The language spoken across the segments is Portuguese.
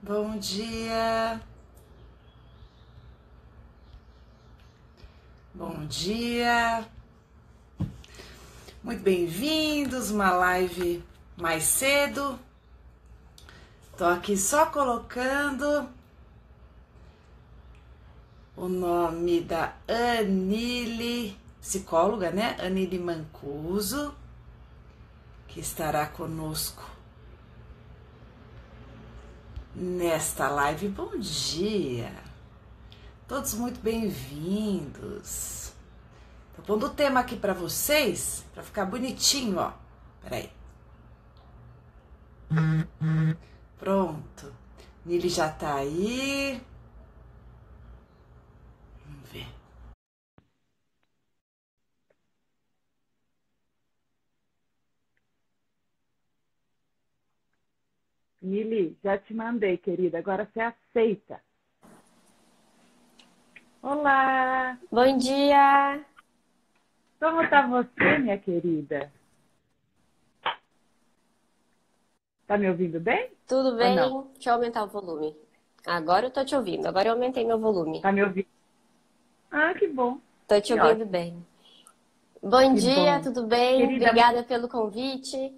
Bom dia, bom dia, muito bem-vindos, uma live mais cedo. Tô aqui só colocando o nome da Anile, psicóloga, né? Anile Mancuso, que estará conosco nesta live. Bom dia, todos muito bem-vindos. Tô pondo o tema aqui para vocês, para ficar bonitinho, ó. Peraí. Pronto. Nili já tá aí. Vamos ver. Mili, já te mandei, querida. Agora você aceita. Olá! Bom dia! Como tá você, minha querida? Tá me ouvindo bem Tudo ou não? bem? Deixa eu aumentar o volume. Agora eu tô te ouvindo. Agora eu aumentei meu volume. Tá me ouvindo? Ah, que bom. Tô te Que ouvindo ótimo. bem. Bom Que dia, bom. tudo bem? Querida, Obrigada pelo convite.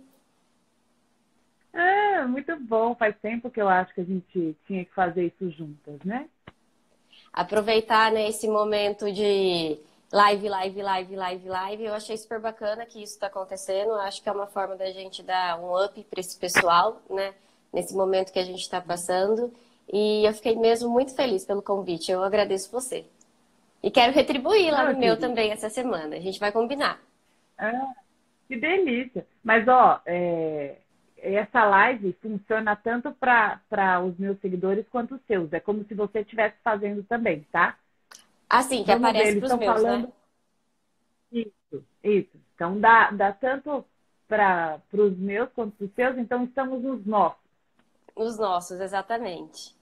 muito bom. Faz tempo que eu acho que a gente tinha que fazer isso juntas, né? Aproveitar, né, esse momento de live. Eu achei super bacana que isso tá acontecendo. Eu acho que é uma forma da gente dar um up para esse pessoal, né? Nesse momento que a gente está passando. E eu fiquei mesmo muito feliz pelo convite. Eu agradeço você. E quero retribuir lá Ah, no meu querida. também essa semana. A gente vai combinar. Ah, que delícia. Mas, ó, essa live funciona tanto para os meus seguidores quanto os seus. É como se você estivesse fazendo também, tá? Assim, que Vamos ver, aparece eles para os estão meus, né? falando isso, isso. Então, dá tanto para os meus quanto para os seus, então estamos nos nossos. Os nossos, exatamente.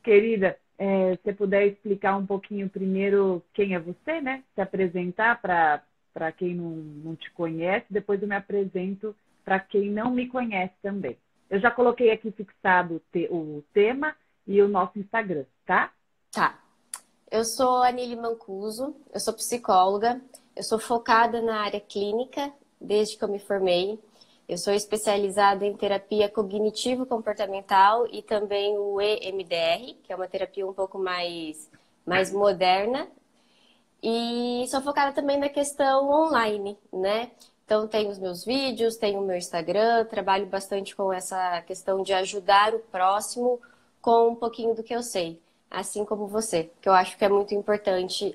Querida, se você puder explicar um pouquinho primeiro quem é você, né? Se apresentar para quem não te conhece, depois eu me apresento para quem não me conhece também. Eu já coloquei aqui fixado o tema e o nosso Instagram, tá? Tá. Eu sou a Nili Mancuso, eu sou psicóloga, eu sou focada na área clínica desde que eu me formei. Eu sou especializada em terapia cognitivo-comportamental e também o EMDR, que é uma terapia um pouco mais moderna. E sou focada também na questão online, né? Então, tenho os meus vídeos, tenho o meu Instagram, trabalho bastante com essa questão de ajudar o próximo com um pouquinho do que eu sei, assim como você, que eu acho que é muito importante.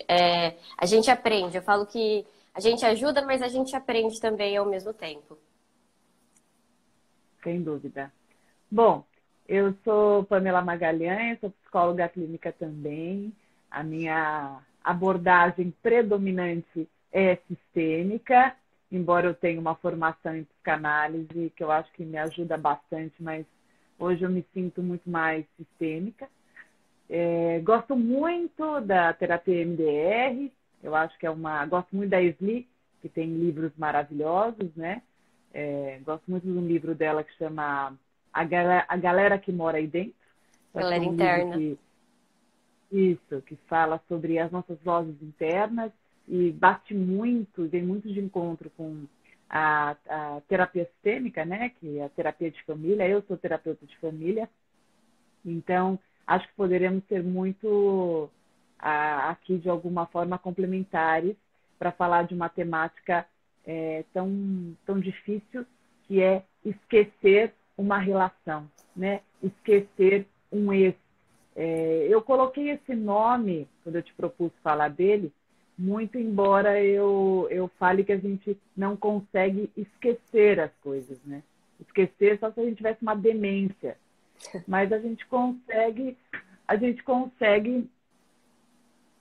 A gente aprende, eu falo que a gente ajuda, mas a gente aprende também ao mesmo tempo. Sem dúvida. Bom, eu sou Pamela Magalhães, sou psicóloga clínica também. A minha abordagem predominante é sistêmica, embora eu tenha uma formação em psicanálise, que eu acho que me ajuda bastante, mas hoje eu me sinto muito mais sistêmica. Gosto muito da terapia MDR, eu acho que Gosto muito da Esli, que tem livros maravilhosos, né? Gosto muito de um livro dela que chama A Galera que Mora Aí Dentro. Eu acho que é Galera um livro interna. que fala sobre as nossas vozes internas e bate muito, vem muito de encontro com a terapia sistêmica, né? Que é a terapia de família. Eu sou terapeuta de família, então acho que poderemos ser muito aqui de alguma forma complementares para falar de uma temática tão difícil, que é esquecer uma relação, né? Esquecer um ex. Eu coloquei esse nome, quando eu te propus falar dele, muito embora eu fale que a gente não consegue esquecer as coisas, né? Esquecer só se a gente tivesse uma demência. Mas a gente consegue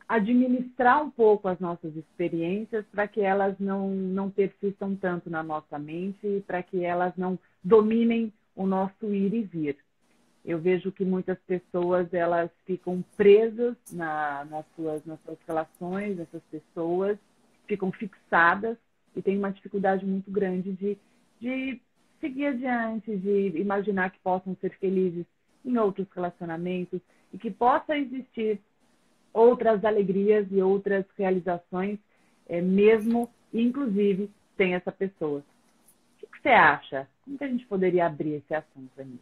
administrar um pouco as nossas experiências para que elas não persistam tanto na nossa mente e para que elas não dominem o nosso ir e vir. Eu vejo que muitas pessoas elas ficam presas nas suas relações, essas pessoas ficam fixadas e têm uma dificuldade muito grande de seguir adiante, de imaginar que possam ser felizes em outros relacionamentos e que possa existir outras alegrias e outras realizações, mesmo, inclusive, sem essa pessoa. O que você acha? Como que a gente poderia abrir esse assunto, Anny?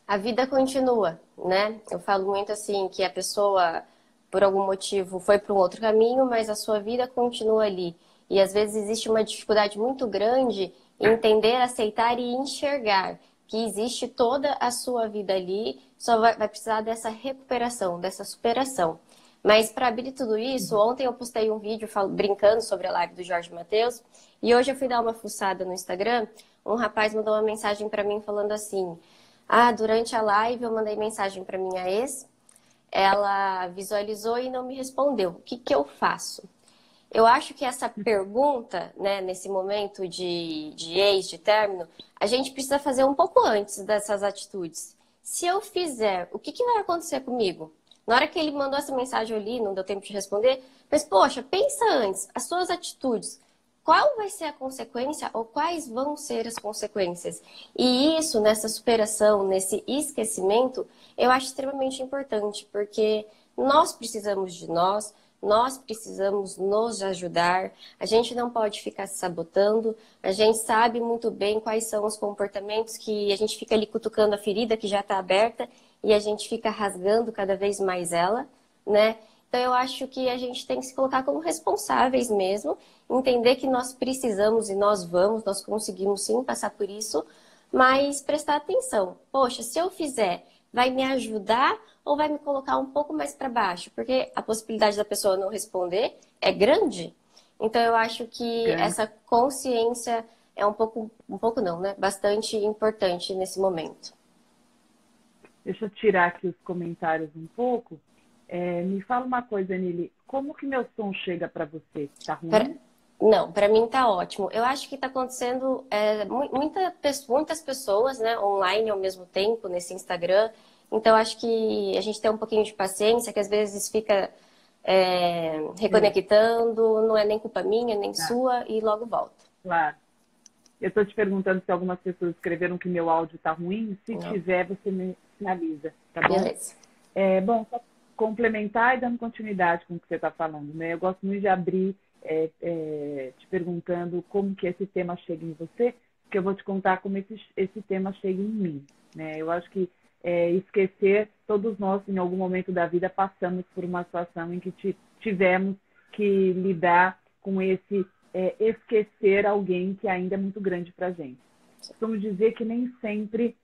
A vida continua, né? Eu falo muito assim que a pessoa, por algum motivo, foi para um outro caminho, mas a sua vida continua ali. E às vezes existe uma dificuldade muito grande em entender, aceitar e enxergar que existe toda a sua vida ali, só vai precisar dessa recuperação, dessa superação. Mas para abrir tudo isso, ontem eu postei um vídeo brincando sobre a live do Jorge Mateus, e hoje eu fui dar uma fuçada no Instagram, um rapaz mandou uma mensagem para mim falando assim: durante a live eu mandei mensagem para minha ex, ela visualizou e não me respondeu. O que eu faço? Eu acho que essa pergunta, né, nesse momento de ex, de término, a gente precisa fazer um pouco antes dessas atitudes. Se eu fizer, o que vai acontecer comigo? Na hora que ele mandou essa mensagem ali, não deu tempo de responder, mas, poxa, pensa antes, as suas atitudes, qual vai ser a consequência ou quais vão ser as consequências? E isso, nessa superação, nesse esquecimento, eu acho extremamente importante, porque nós precisamos de nós precisamos nos ajudar, a gente não pode ficar se sabotando, a gente sabe muito bem quais são os comportamentos que a gente fica ali cutucando a ferida que já está aberta e a gente fica rasgando cada vez mais ela, né? Então eu acho que a gente tem que se colocar como responsáveis mesmo, entender que nós precisamos e nós conseguimos sim passar por isso, mas prestar atenção. Poxa, se eu fizer, vai me ajudar ou vai me colocar um pouco mais para baixo? Porque a possibilidade da pessoa não responder é grande. Então eu acho que essa consciência é um pouco não, né? Bastante importante nesse momento. Deixa eu tirar aqui os comentários um pouco. Me fala uma coisa, Anny, como que meu som chega para você? Tá ruim? Não, para mim tá ótimo. Eu acho que está acontecendo muitas pessoas, né, online ao mesmo tempo nesse Instagram. Então acho que a gente tem um pouquinho de paciência, que às vezes fica reconectando, não é nem culpa minha, nem sua, e logo volta. Claro. Eu estou te perguntando se algumas pessoas escreveram que meu áudio está ruim. Se tiver, você me sinaliza, tá bom? Beleza. Bom, só complementar e dando continuidade com o que você está falando, né? Eu gosto muito de abrir te perguntando como que esse tema chega em você, porque eu vou te contar como esse tema chega em mim, né? Eu acho que esquecer, todos nós em algum momento da vida passamos por uma situação em que tivemos que lidar com esse esquecer alguém que ainda é muito grande para a gente. Costumo dizer que nem sempre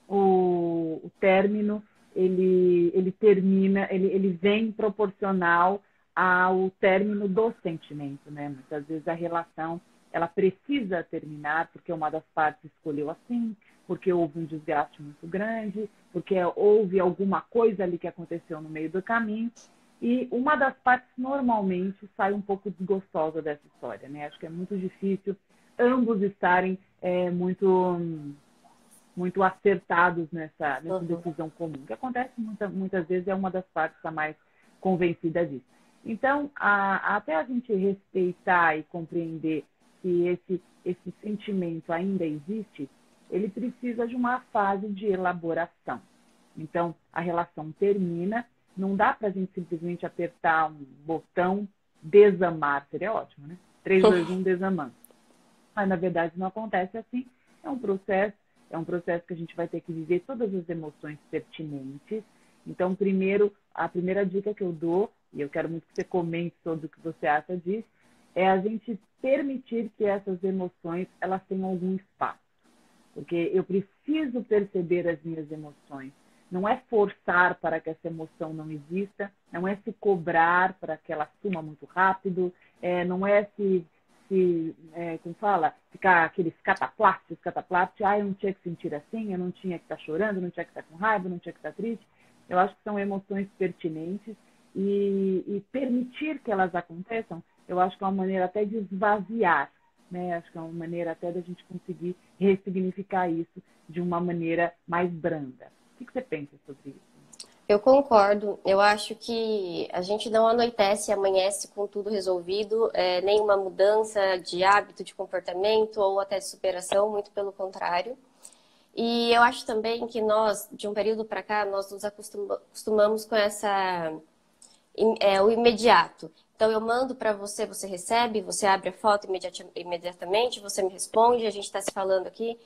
o término ele termina, ele vem proporcional ao término do sentimento, né? Muitas vezes a relação ela precisa terminar porque uma das partes escolheu assim, porque houve um desgaste muito grande, porque houve alguma coisa ali que aconteceu no meio do caminho, e uma das partes normalmente sai um pouco desgostosa dessa história, né? Acho que é muito difícil ambos estarem muito acertados nessa decisão comum. O que acontece muitas vezes é uma das partes a mais convencida disso. Então, até a gente respeitar e compreender que esse sentimento ainda existe, ele precisa de uma fase de elaboração. Então, a relação termina, não dá para a gente simplesmente apertar um botão, desamar, seria ótimo, né? 3, 2, 1, desamando. Mas, na verdade, não acontece assim. É um processo que a gente vai ter que viver todas as emoções pertinentes. Então, a primeira dica que eu dou, e eu quero muito que você comente sobre o que você acha disso, é a gente permitir que essas emoções elas tenham algum espaço. Porque eu preciso perceber as minhas emoções. Não é forçar para que essa emoção não exista, não é se cobrar para que ela suma muito rápido, não é como fala, ficar aqueles cataplast, eu não tinha que sentir assim, eu não tinha que estar chorando, eu não tinha que estar com raiva, eu não tinha que estar triste. Eu acho que são emoções pertinentes e permitir que elas aconteçam, eu acho que é uma maneira até de esvaziar, né? Acho que é uma maneira até da gente conseguir ressignificar isso de uma maneira mais branda. O que você pensa sobre isso? Eu concordo. Eu acho que a gente não anoitece e amanhece com tudo resolvido, nenhuma mudança de hábito, de comportamento ou até de superação, muito pelo contrário. E eu acho também que nós, de um período para cá, nós nos acostumamos com o imediato. Então eu mando para você, você recebe, você abre a foto imediatamente, você me responde, a gente está se falando aqui.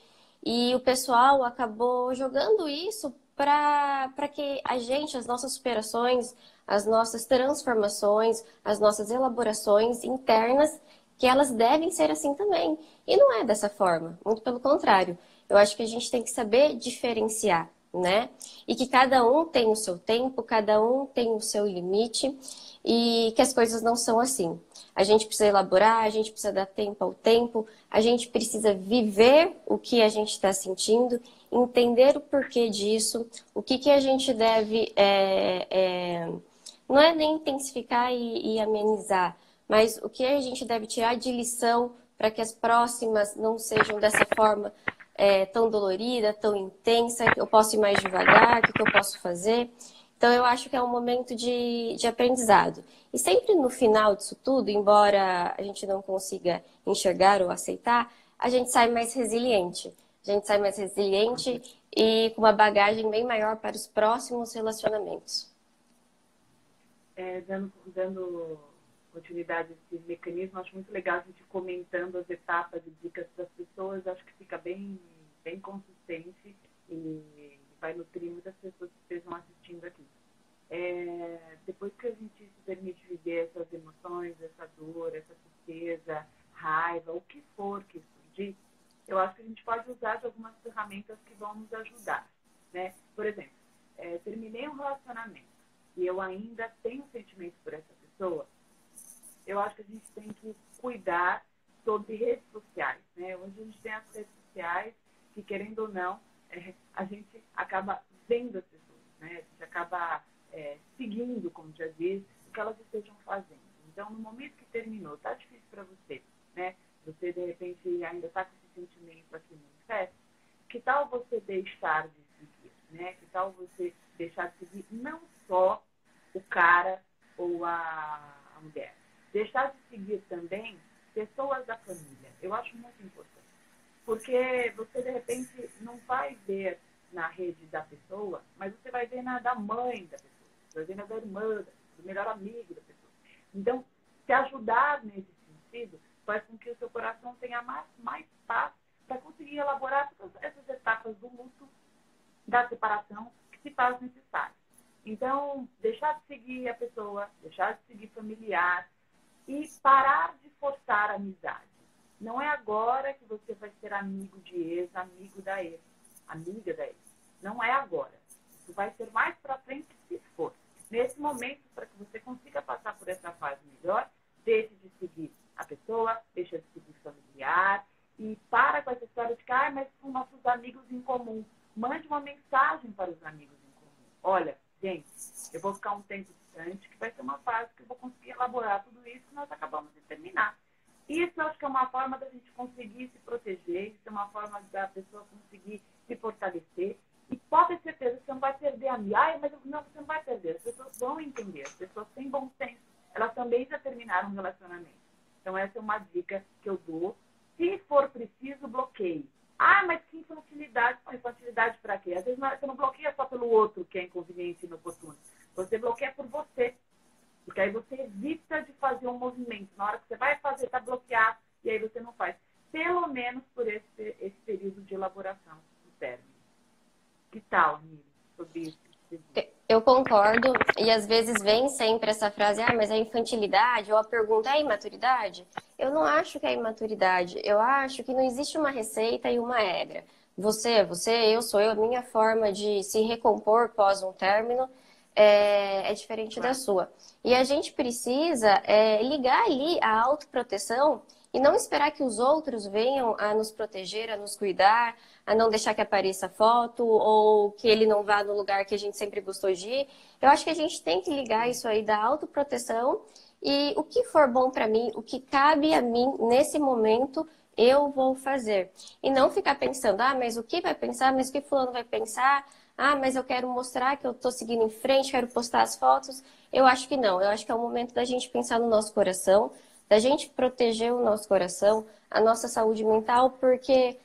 E o pessoal acabou jogando isso para que a gente, as nossas superações, as nossas transformações, as nossas elaborações internas, que elas devem ser assim também. E não é dessa forma, muito pelo contrário. Eu acho que a gente tem que saber diferenciar, né? E que cada um tem o seu tempo, cada um tem o seu limite e que as coisas não são assim. A gente precisa elaborar, a gente precisa dar tempo ao tempo, a gente precisa viver o que a gente está sentindo, entender o porquê disso, o que a gente deve, não é nem intensificar e amenizar, mas o que a gente deve tirar de lição para que as próximas não sejam dessa forma tão dolorida, tão intensa, que eu posso ir mais devagar, o que eu posso fazer. Então, eu acho que é um momento de aprendizado. E sempre no final disso tudo, embora a gente não consiga enxergar ou aceitar, a gente sai mais resiliente. A gente sai mais resiliente e com uma bagagem bem maior para os próximos relacionamentos. Dando continuidade a esse mecanismo, acho muito legal a gente comentando as etapas e dicas das pessoas, acho que fica bem consistente e vai nutrir muitas pessoas que estejam assistindo aqui. Depois que a gente se permite viver essas emoções, essa dor, essa tristeza, raiva, o que for que surgir, eu acho que a gente pode usar de algumas ferramentas que vão nos ajudar, né? Por exemplo, terminei um relacionamento e eu ainda tenho sentimento por essa pessoa, eu acho que a gente tem que cuidar sobre redes sociais, né? Hoje a gente tem as redes sociais que, querendo ou não, a gente acaba vendo as pessoas, né? A gente acaba seguindo, como já disse, o que elas estejam fazendo. Então, no momento que terminou, tá difícil para você, né? Você, de repente, ainda está com esse sentimento aqui no manifesto, que tal você deixar de seguir, né? Que tal você deixar de seguir não só o cara ou a mulher, deixar de seguir também pessoas da família. Eu acho muito importante. Porque você, de repente, não vai ver na rede da pessoa, mas você vai ver na da mãe da pessoa, você vai ver na da irmã da pessoa, do melhor amigo da pessoa. Então, se ajudar nesse sentido faz com que o seu coração tenha mais paz para conseguir elaborar todas essas etapas do luto, da separação, que se faz necessário. Então, deixar de seguir a pessoa, deixar de seguir familiar e parar de forçar a amizade. Não é agora que você vai ser amigo de ex, amigo da ex, amiga da ex. Não é agora. Isso vai ser mais para frente se for. Nesse momento, para que você consiga passar por essa fase melhor, deixe de seguir a pessoa, deixe de seguir o familiar e para com essa história de que, mas são nossos amigos em comum. Mande uma mensagem para os amigos em comum. Olha, gente, eu vou ficar um tempo distante, que vai ser uma fase que eu vou conseguir elaborar tudo isso que nós acabamos de terminar. Isso eu acho que é uma forma da gente conseguir se proteger, isso é uma forma da pessoa conseguir se fortalecer. E pode ter certeza que você não vai perder a amizade. Mas não, você não vai perder. As pessoas vão entender, as pessoas têm bom senso. Elas também já terminaram um relacionamento. Então essa é uma dica que eu dou. Se for preciso, bloqueie. Mas que infantilidade. Infantilidade para quê? Às vezes você não bloqueia só pelo outro que é inconveniente e inoportuno. Você bloqueia por você. Porque aí você evita de fazer um movimento. Na hora que você vai fazer, está bloqueado, e aí você não faz. Pelo menos por esse período de elaboração do término. Que tal, Nili, sobre isso? Eu concordo, e às vezes vem sempre essa frase, mas é infantilidade, ou a pergunta é imaturidade? Eu não acho que é imaturidade, eu acho que não existe uma receita e uma regra. Você é você, eu sou eu, a minha forma de se recompor pós um término é diferente da sua. E a gente precisa ligar ali a autoproteção e não esperar que os outros venham a nos proteger, a nos cuidar, a não deixar que apareça foto ou que ele não vá no lugar que a gente sempre gostou de ir. Eu acho que a gente tem que ligar isso aí da autoproteção e o que for bom para mim, o que cabe a mim nesse momento, eu vou fazer. E não ficar pensando, mas o que vai pensar, mas o que fulano vai pensar? Ah, mas eu quero mostrar que eu tô seguindo em frente, quero postar as fotos. Eu acho que não. Eu acho que é o momento da gente pensar no nosso coração, da gente proteger o nosso coração, a nossa saúde mental, porque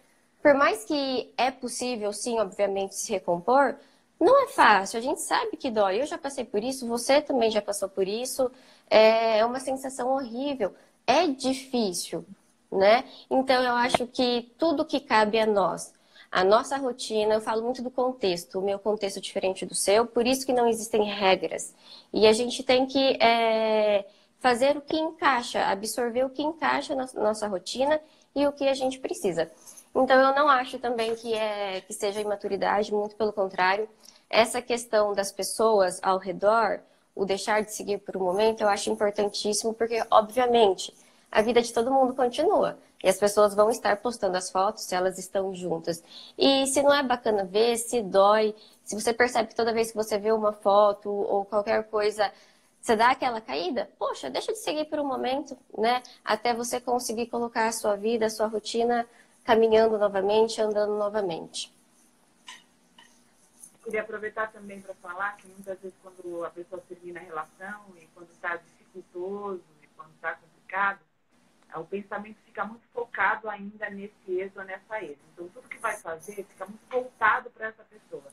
por mais que é possível, sim, obviamente, se recompor, não é fácil. A gente sabe que dói. Eu já passei por isso, você também já passou por isso. É uma sensação horrível. É difícil, né? Então, eu acho que tudo que cabe a nós, a nossa rotina, eu falo muito do contexto, o meu contexto é diferente do seu, por isso que não existem regras. E a gente tem que fazer o que encaixa, absorver o que encaixa na nossa rotina e o que a gente precisa. Então, eu não acho também que seja imaturidade, muito pelo contrário. Essa questão das pessoas ao redor, o deixar de seguir por um momento, eu acho importantíssimo, porque, obviamente, a vida de todo mundo continua. E as pessoas vão estar postando as fotos se elas estão juntas. E se não é bacana ver, se dói, se você percebe que toda vez que você vê uma foto ou qualquer coisa, você dá aquela caída, poxa, deixa de seguir por um momento, né? Até você conseguir colocar a sua vida, a sua rotina caminhando novamente, andando novamente. Queria aproveitar também para falar que muitas vezes quando a pessoa termina a relação e quando está dificultoso e quando está complicado, o pensamento fica muito focado ainda nesse ex ou nessa ex. Então, tudo que vai fazer fica muito voltado para essa pessoa.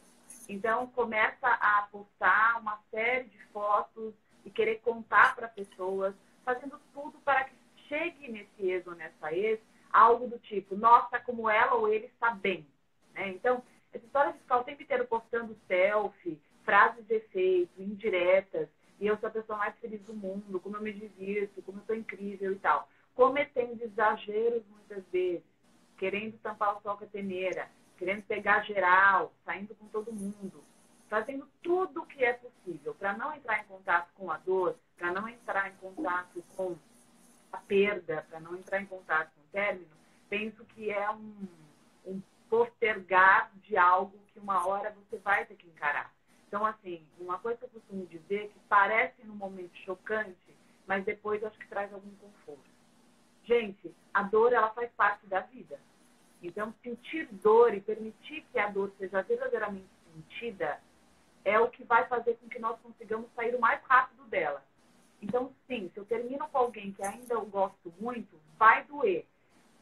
Então, começa a postar uma série de fotos e querer contar para pessoas, fazendo tudo para que chegue nesse ex ou nessa ex algo do tipo, nossa, como ela ou ele está bem. Né? Então, essa história de ficar o tempo inteiro postando selfie, frases de efeito, indiretas, e eu sou a pessoa mais feliz do mundo, como eu me divirto, como eu estou incrível e tal. Cometendo exageros muitas vezes, querendo tampar o sol com a peneira, querendo pegar geral, saindo com todo mundo, fazendo tudo o que é possível para não entrar em contato com a dor, para não entrar em contato com a perda, para não entrar em contato com o término, penso que é um postergar de algo que uma hora você vai ter que encarar. Então, assim, uma coisa que eu costumo dizer que parece num momento chocante, mas depois acho que traz algum conforto. Gente, a dor, ela faz parte da vida. Então, sentir dor e permitir que a dor seja verdadeiramente sentida é o que vai fazer com que nós consigamos sair o mais rápido dela. Então, sim, se eu termino com alguém que ainda eu gosto muito, vai doer.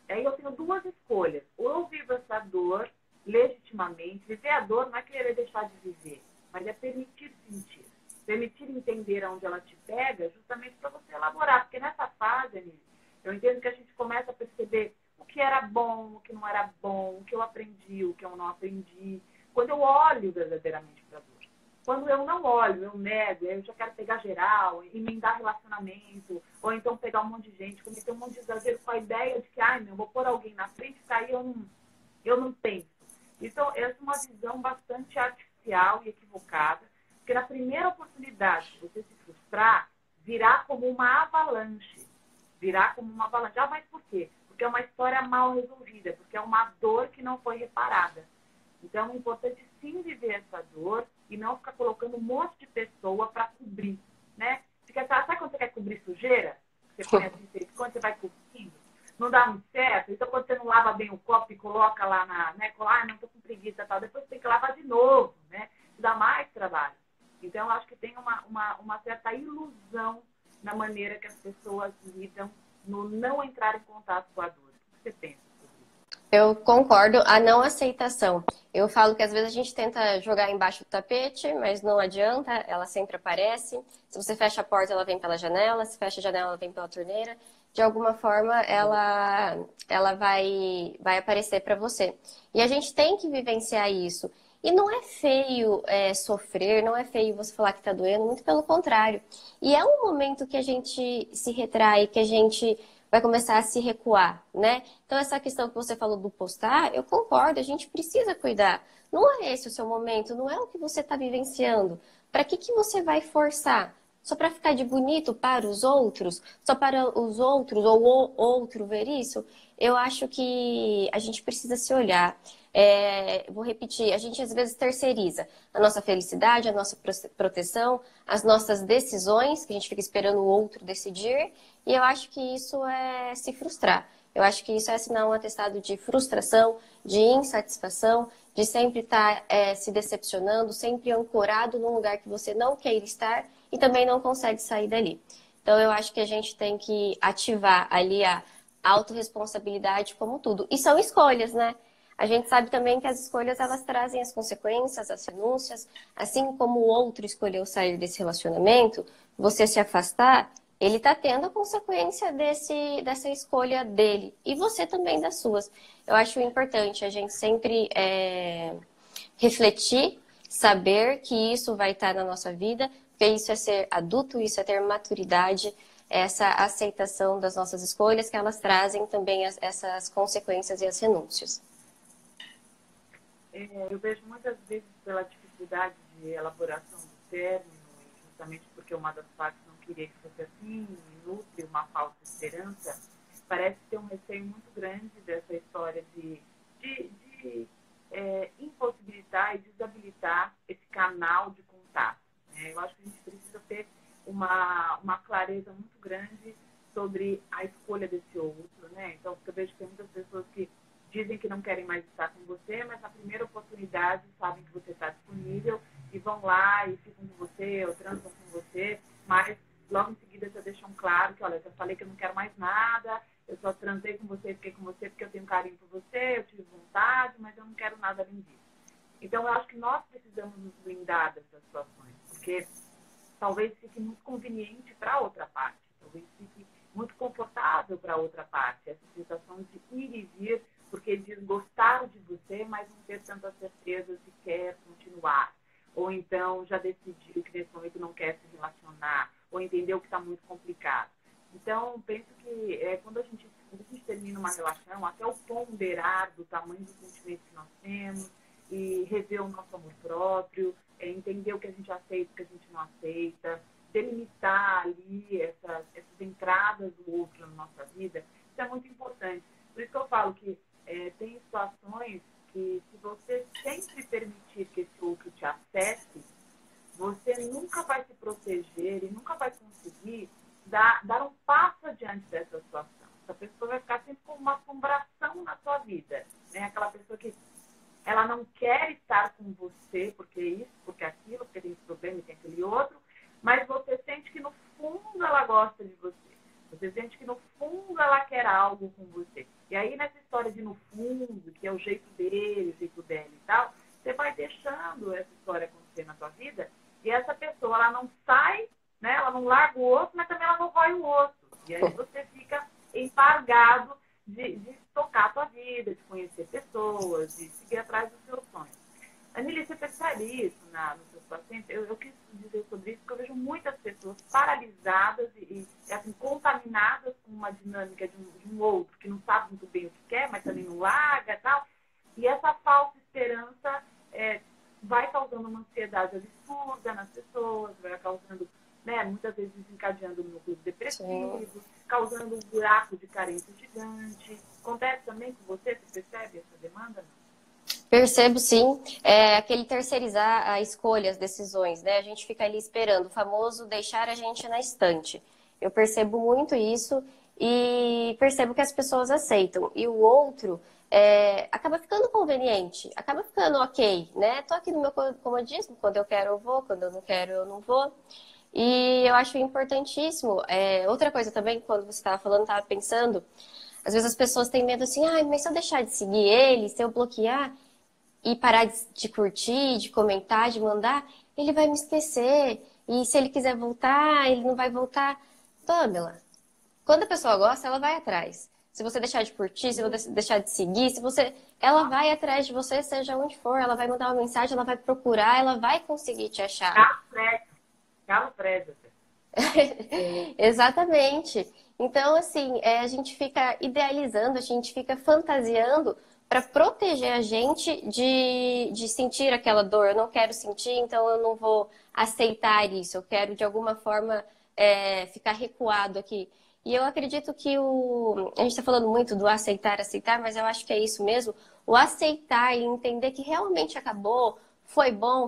Aí eu tenho duas escolhas. Ou eu vivo essa dor legitimamente. Viver a dor não é querer deixar de viver, mas é permitir sentir. Permitir entender aonde ela te pega, justamente para você elaborar. Porque nessa fase, Anísio, eu entendo que a gente começa a perceber o que era bom, o que não era bom, o que eu aprendi, o que eu não aprendi. Quando eu olho verdadeiramente para a dor. Quando eu não olho, eu nego, eu já quero pegar geral, emendar relacionamento, ou então pegar um monte de gente, cometer um monte de exagero com a ideia de que, ai, meu, vou pôr alguém na frente, que aí eu não penso. Então, essa é uma visão bastante artificial e equivocada, porque na primeira oportunidade que você se frustrar, virá como uma avalanche. Virá como uma avalanche. Ah, mas por quê? Porque é uma história mal resolvida, porque é uma dor que não foi reparada. Então, é importante sim viver essa dor e não ficar colocando um monte de pessoa para cobrir, né? Sabe quando você quer cobrir sujeira? Você põe assim, quando você vai cobrindo, não dá muito certo. Então, quando você não lava bem o copo e coloca lá né? Não tô com preguiça e tal. Depois você tem que lavar de novo, né? Isso dá mais trabalho. Então, eu acho que tem uma certa ilusão na maneira que as pessoas lidam no não entrar em contato com a dor. O que você pensa? Eu concordo, a não aceitação. Eu falo que às vezes a gente tenta jogar embaixo do tapete, mas não adianta, ela sempre aparece. Se você fecha a porta, ela vem pela janela, se fecha a janela, ela vem pela torneira. De alguma forma, ela vai aparecer para você. E a gente tem que vivenciar isso. E não é feio sofrer, não é feio você falar que tá doendo, muito pelo contrário. E é um momento que a gente se retrai, que a gente vai começar a se recuar, né? Então, essa questão que você falou do postar, eu concordo, a gente precisa cuidar. Não é esse o seu momento, não é o que você está vivenciando. Para que você vai forçar? Só para ficar de bonito para os outros? Só para os outros ou o outro ver isso? Eu acho que a gente precisa se olhar. Vou repetir, a gente às vezes terceiriza a nossa felicidade, a nossa proteção, as nossas decisões, que a gente fica esperando o outro decidir, e eu acho que isso é se frustrar. Eu acho que isso é assinar um atestado de frustração, de insatisfação, de sempre estar se decepcionando, sempre ancorado num lugar que você não quer estar e também não consegue sair dali. Então, eu acho que a gente tem que ativar ali a autorresponsabilidade como tudo. E são escolhas, né? A gente sabe também que as escolhas, elas trazem as consequências, as renúncias. Assim como o outro escolheu sair desse relacionamento, você se afastar, ele está tendo a consequência dessa escolha dele. E você também das suas. Eu acho importante a gente sempre refletir, saber que isso vai estar na nossa vida, porque isso é ser adulto, isso é ter maturidade, essa aceitação das nossas escolhas, que elas trazem também essas consequências e as renúncias. Eu vejo muitas vezes pela dificuldade de elaboração do término, justamente porque uma das partes não queria que fosse assim, e nutre uma falsa esperança, parece ter um receio muito grande dessa história de impossibilitar e desabilitar esse canal de contato. Eu acho que a gente precisa ter uma clareza muito grande sobre a escolha desse outro, né? Então, eu vejo que tem muitas pessoas que dizem que não querem mais estar com você, mas na primeira oportunidade sabem que você está disponível e vão lá e ficam com você ou transam com você, mas logo em seguida já deixam claro que, olha, eu já falei que eu não quero mais nada, eu só transei com você e fiquei com você porque eu tenho carinho por você, eu tive vontade, mas eu não quero nada além disso. Então, eu acho que nós precisamos nos blindar dessas situações, porque talvez fique muito conveniente para a outra parte, talvez fique muito confortável para a outra parte, essa sensação de ir e vir, porque diz gostar de você, mas não ter tanta certeza se quer continuar. Ou então já decidiu que nesse momento não quer se relacionar, ou entendeu que está muito complicado. Então, penso que quando a gente termina uma relação, até o ponderar do tamanho do sentimento que nós temos, e rever o nosso amor próprio, entender o que a gente aceita e o que a gente não aceita, delimitar ali essas entradas do outro na nossa vida, isso é muito importante. Por isso que eu falo que tem situações que, se você sempre permitir que esse outro te acesse, você nunca vai se proteger e nunca vai conseguir dar um passo adiante dessa situação. Essa pessoa vai ficar sempre com uma assombração na sua vida, né? Aquela pessoa que ela não quer estar com você porque isso, porque aquilo, porque tem esse problema e tem aquele outro, mas você sente que no fundo ela gosta de você. Você sente que no fundo ela quer algo com você. E aí nessa história de no fundo, que é o jeito dele, o jeito dela e tal, você vai deixando essa história acontecer na sua vida e essa pessoa, ela não sai, né? Ela não larga o outro, mas também ela não rói o outro. E aí você fica empargado de tocar a sua vida, de conhecer pessoas, de seguir atrás dos seus sonhos. Anília, você percebe isso nos seus pacientes? Eu quis dizer sobre isso porque eu vejo muitas pessoas paralisadas e assim, contaminadas com uma dinâmica de um outro que não sabe muito bem o que quer, mas também não larga e tal. E essa falsa esperança vai causando uma ansiedade absurda nas pessoas, vai causando, né, muitas vezes desencadeando núcleos depressivos, causando um buraco de carência gigante. Acontece também com você? Você percebe essa demanda? Percebo, sim. É aquele terceirizar a escolha, as decisões, né? A gente fica ali esperando, o famoso deixar a gente na estante. Eu percebo muito isso e percebo que as pessoas aceitam. E o outro acaba ficando conveniente, acaba ficando ok, né? Tô aqui no meu comodismo, quando eu quero eu vou, quando eu não quero eu não vou. E eu acho importantíssimo. Outra coisa também, quando você estava falando, estava pensando, às vezes as pessoas têm medo assim, mas se eu deixar de seguir ele, se eu bloquear e parar de curtir, de comentar, de mandar, ele vai me esquecer. E se ele quiser voltar, ele não vai voltar. Pamela, quando a pessoa gosta, ela vai atrás. Se você deixar de curtir, se você deixar de seguir, ela vai atrás de você, seja onde for, ela vai mandar uma mensagem, ela vai procurar, ela vai conseguir te achar. Calo prédio. Exatamente. Então, assim, a gente fica idealizando, a gente fica fantasiando para proteger a gente de sentir aquela dor. Eu não quero sentir, então eu não vou aceitar isso. Eu quero, de alguma forma, ficar recuado aqui. E eu acredito que a gente está falando muito do aceitar, mas eu acho que é isso mesmo. O aceitar e entender que realmente acabou, foi bom,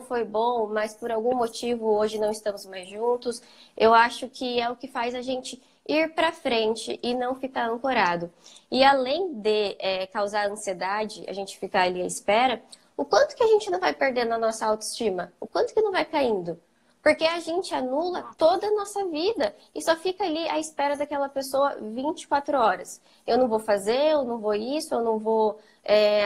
mas por algum motivo hoje não estamos mais juntos. Eu acho que é o que faz a gente ir para frente e não ficar ancorado. E além de causar ansiedade, a gente ficar ali à espera, o quanto que a gente não vai perdendo a nossa autoestima? O quanto que não vai caindo? Porque a gente anula toda a nossa vida e só fica ali à espera daquela pessoa 24 horas. Eu não vou fazer, eu não vou isso, eu não vou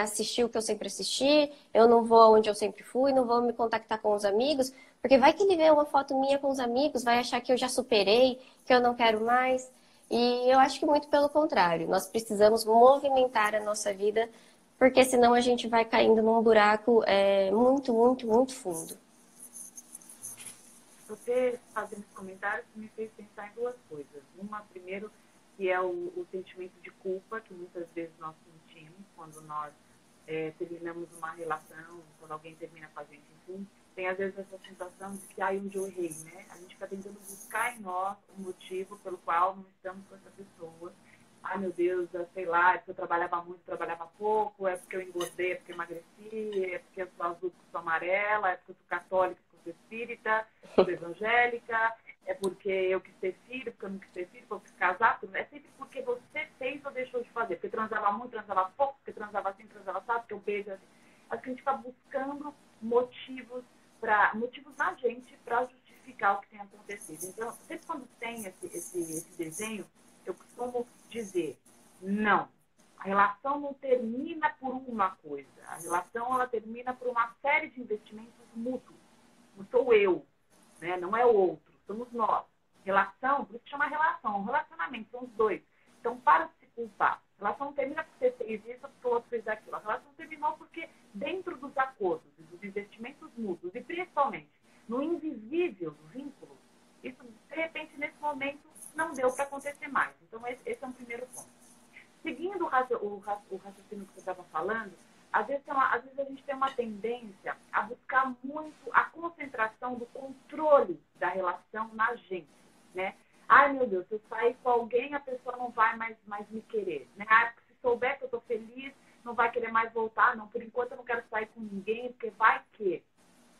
assistir o que eu sempre assisti, eu não vou onde eu sempre fui, não vou me contactar com os amigos, porque vai que ele vê uma foto minha com os amigos, vai achar que eu já superei, que eu não quero mais. E eu acho que muito pelo contrário, nós precisamos movimentar a nossa vida, porque senão a gente vai caindo num buraco muito, muito, muito fundo. Você fazendo esse comentário me fez pensar em duas coisas. Uma, primeiro, que é o sentimento de culpa que muitas vezes nós sentimos quando nós terminamos uma relação, quando alguém termina com a gente, enfim, tem às vezes essa sensação de que, onde eu errei, né? A gente fica tentando buscar em nós um motivo pelo qual não estamos com essa pessoa. Ai, meu Deus, sei lá, é porque eu trabalhava muito, trabalhava pouco, é porque eu engordei, é porque eu emagreci, é porque eu sou azul, porque eu sou amarela, é porque eu sou católica, porque eu sou espírita, sou evangélica, é porque eu quis ter filho, porque eu não quis ter filho, porque eu quis casar, é sempre porque você fez ou deixou de fazer, porque transava muito, transava pouco, porque transava assim, transava assim, porque eu beijo assim. Acho que a gente está buscando motivos na gente para justificar o que tem acontecido. Então, sempre quando tem esse desenho, eu costumo dizer, não, a relação não termina por uma coisa, a relação ela termina por uma série de investimentos mútuos. Não sou eu, né? Não é o outro, somos nós. Relação, por isso que chama relação, um relacionamento, são os dois. Então, para de se culpar. A relação não termina porque você fez isso, porque o outro fez aquilo. A relação terminou porque dentro dos acordos e dos investimentos mútuos, e principalmente no invisível do vínculo, isso, de repente, nesse momento, não deu para acontecer mais. Então, esse é um primeiro ponto. Seguindo o raciocínio que você estava falando, às vezes a gente tem uma tendência a buscar muito a concentração do controle da relação na gente, né? Ai, meu Deus, se eu sair com alguém, a pessoa não vai mais me querer, né? Ah, se souber que eu estou feliz, não vai querer mais voltar, não. Por enquanto eu não quero sair com ninguém, porque vai que...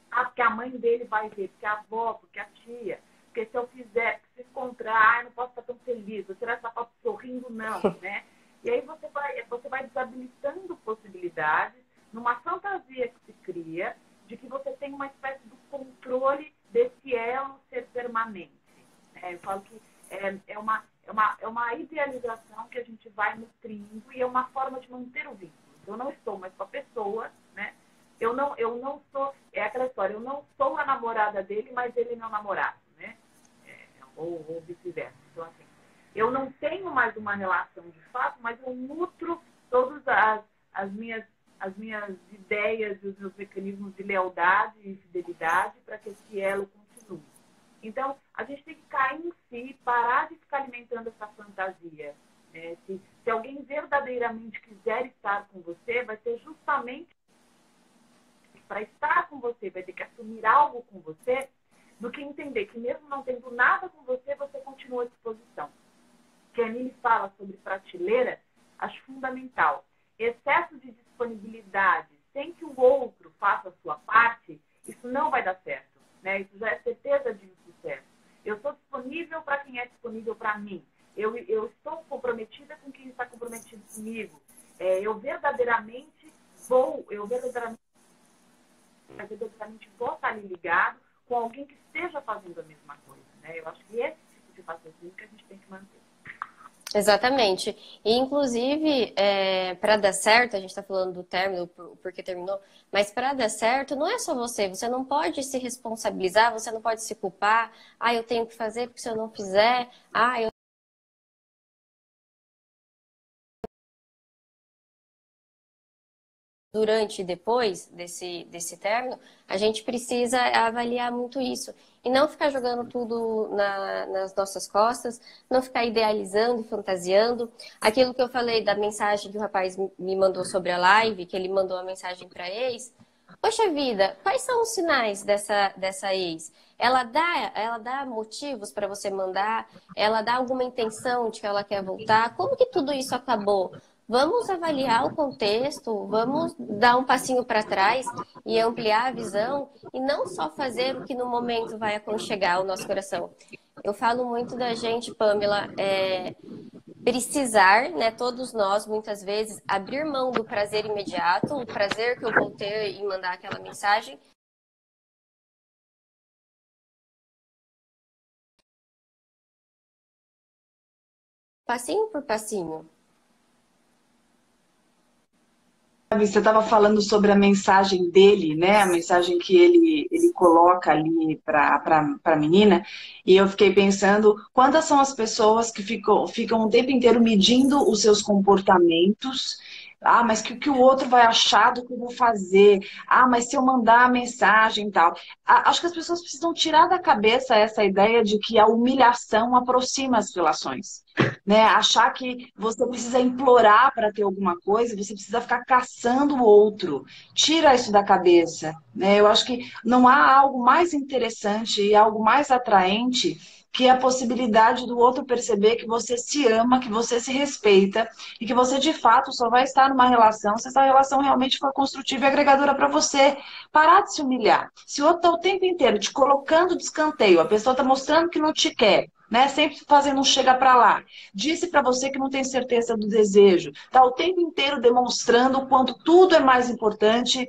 Ah, porque a mãe dele vai ver, porque a avó, porque a tia... Porque se eu fizer, se encontrar, eu não posso estar tão feliz, vou tirar essa foto sorrindo, não, né? E aí você vai desabilitando possibilidades numa fantasia que se cria de que você tem uma espécie de controle desse elo ser permanente. Eu falo que é uma idealização que a gente vai nutrindo e é uma forma de manter o vínculo. Eu não estou mais com a pessoa, né? Eu não sou, é aquela história, eu não sou a namorada dele, mas ele é meu namorado, né? Ou vice-versa. Então, assim, eu não tenho mais uma relação de fato, mas eu nutro todas as minhas ideias e os meus mecanismos de lealdade e fidelidade para que esse elo continue. Então, a gente tem que cair em si, parar de ficar alimentando essa fantasia. Se alguém verdadeiramente quiser estar com você, vai ser justamente para estar com você, vai ter que assumir algo com você, do que entender que mesmo não tendo nada com você, você continua à disposição. Que a Nili fala sobre prateleira, acho fundamental. Excesso de disponibilidade, sem que o outro faça a sua parte, isso não vai dar certo, né? Isso já é certeza de insucesso. Eu sou disponível para quem é disponível para mim. Eu estou comprometida com quem está comprometido comigo. Eu verdadeiramente vou estar ali ligado com alguém que esteja fazendo a mesma coisa, né? Eu acho que esse tipo de raciocínio que a gente tem que manter. Exatamente. E, inclusive, para dar certo, a gente está falando do término, porque terminou, mas para dar certo, não é só você não pode se responsabilizar, você não pode se culpar, eu tenho que fazer porque se eu não fizer, eu durante e depois desse término, a gente precisa avaliar muito isso. E não ficar jogando tudo nas nossas costas, não ficar idealizando e fantasiando. Aquilo que eu falei da mensagem que o rapaz me mandou sobre a live, que ele mandou a mensagem para ex. Poxa vida, quais são os sinais dessa ex? Ela dá motivos para você mandar? Ela dá alguma intenção de que ela quer voltar? Como que tudo isso acabou? Vamos avaliar o contexto, vamos dar um passinho para trás e ampliar a visão e não só fazer o que no momento vai aconchegar o nosso coração. Eu falo muito da gente, Pamela, precisar, né, todos nós, muitas vezes, abrir mão do prazer imediato, o prazer que eu vou ter em mandar aquela mensagem. Passinho por passinho. Você estava falando sobre a mensagem dele, né? A mensagem que ele coloca ali para a menina, e eu fiquei pensando quantas são as pessoas que ficam o tempo inteiro medindo os seus comportamentos. Ah, mas que o outro vai achar do que eu vou fazer? Ah, mas se eu mandar a mensagem e tal. Acho que as pessoas precisam tirar da cabeça essa ideia de que a humilhação aproxima as relações. Né? Achar que você precisa implorar para ter alguma coisa, você precisa ficar caçando o outro. Tira isso da cabeça. Né? Eu acho que não há algo mais interessante e algo mais atraente que a possibilidade do outro perceber que você se ama, que você se respeita e que você, de fato, só vai estar numa relação se essa relação realmente for construtiva e agregadora para você. Parar de se humilhar. Se o outro está o tempo inteiro te colocando de escanteio, a pessoa está mostrando que não te quer, né? Sempre fazendo um chega para lá. Disse para você que não tem certeza do desejo. Está o tempo inteiro demonstrando o quanto tudo é mais importante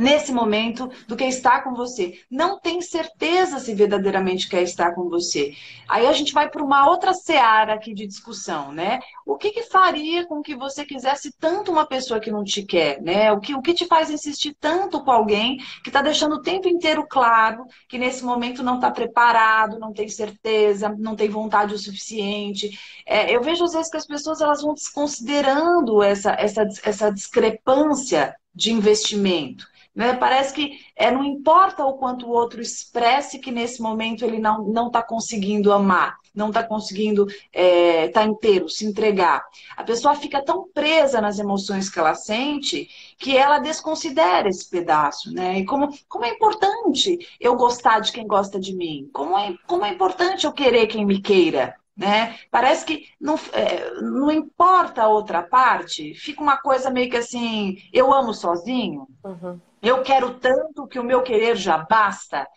nesse momento do que estar com você. Não tem certeza se verdadeiramente quer estar com você. Aí a gente vai para uma outra seara aqui de discussão, né? O que faria com que você quisesse tanto uma pessoa que não te quer, né? O que te faz insistir tanto com alguém que está deixando o tempo inteiro claro que nesse momento não está preparado, não tem certeza, não tem vontade o suficiente. Eu vejo às vezes que as pessoas elas vão desconsiderando essa discrepância de investimento. Né? Parece que não importa o quanto o outro expresse que nesse momento ele não está conseguindo amar, não está conseguindo estar inteiro, se entregar. A pessoa fica tão presa nas emoções que ela sente que ela desconsidera esse pedaço. Né? E como é importante eu gostar de quem gosta de mim, como é importante eu querer quem me queira. Né? Parece que não importa a outra parte, fica uma coisa meio que assim, eu amo sozinho. Uhum. Eu quero tanto que o meu querer já basta.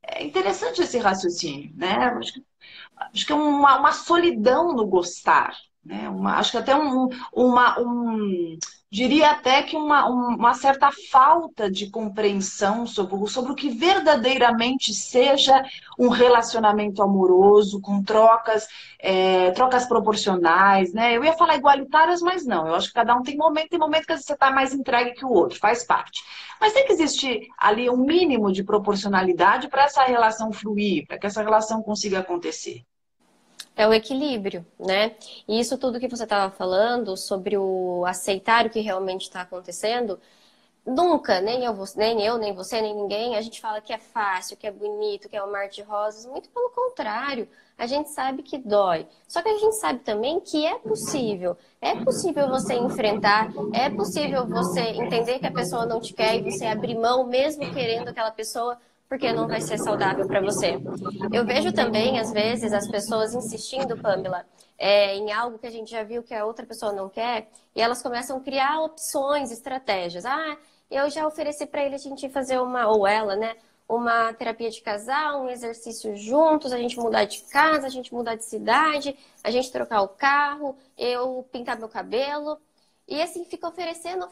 É interessante esse raciocínio, né? Acho que é uma solidão no gostar, né? Acho que até diria até que uma certa falta de compreensão sobre o que verdadeiramente seja um relacionamento amoroso, com trocas proporcionais, né? Eu ia falar igualitárias, mas não. Eu acho que cada um tem momento que você está mais entregue que o outro, faz parte. Mas tem que existir ali um mínimo de proporcionalidade para essa relação fluir, para que essa relação consiga acontecer. É o equilíbrio, né? E isso tudo que você estava falando sobre o aceitar o que realmente está acontecendo, nunca, nem eu, nem você, nem ninguém, a gente fala que é fácil, que é bonito, que é um mar de rosas. Muito pelo contrário, a gente sabe que dói. Só que a gente sabe também que é possível. É possível você enfrentar, é possível você entender que a pessoa não te quer e você abrir mão, mesmo querendo aquela pessoa, porque não vai ser saudável para você. Eu vejo também, às vezes, as pessoas insistindo, Pamela, em algo que a gente já viu que a outra pessoa não quer, e elas começam a criar opções, estratégias. Ah, eu já ofereci para ele a gente fazer ou ela, né? Uma terapia de casal, um exercício juntos, a gente mudar de casa, a gente mudar de cidade, a gente trocar o carro, eu pintar meu cabelo. E assim, fica oferecendo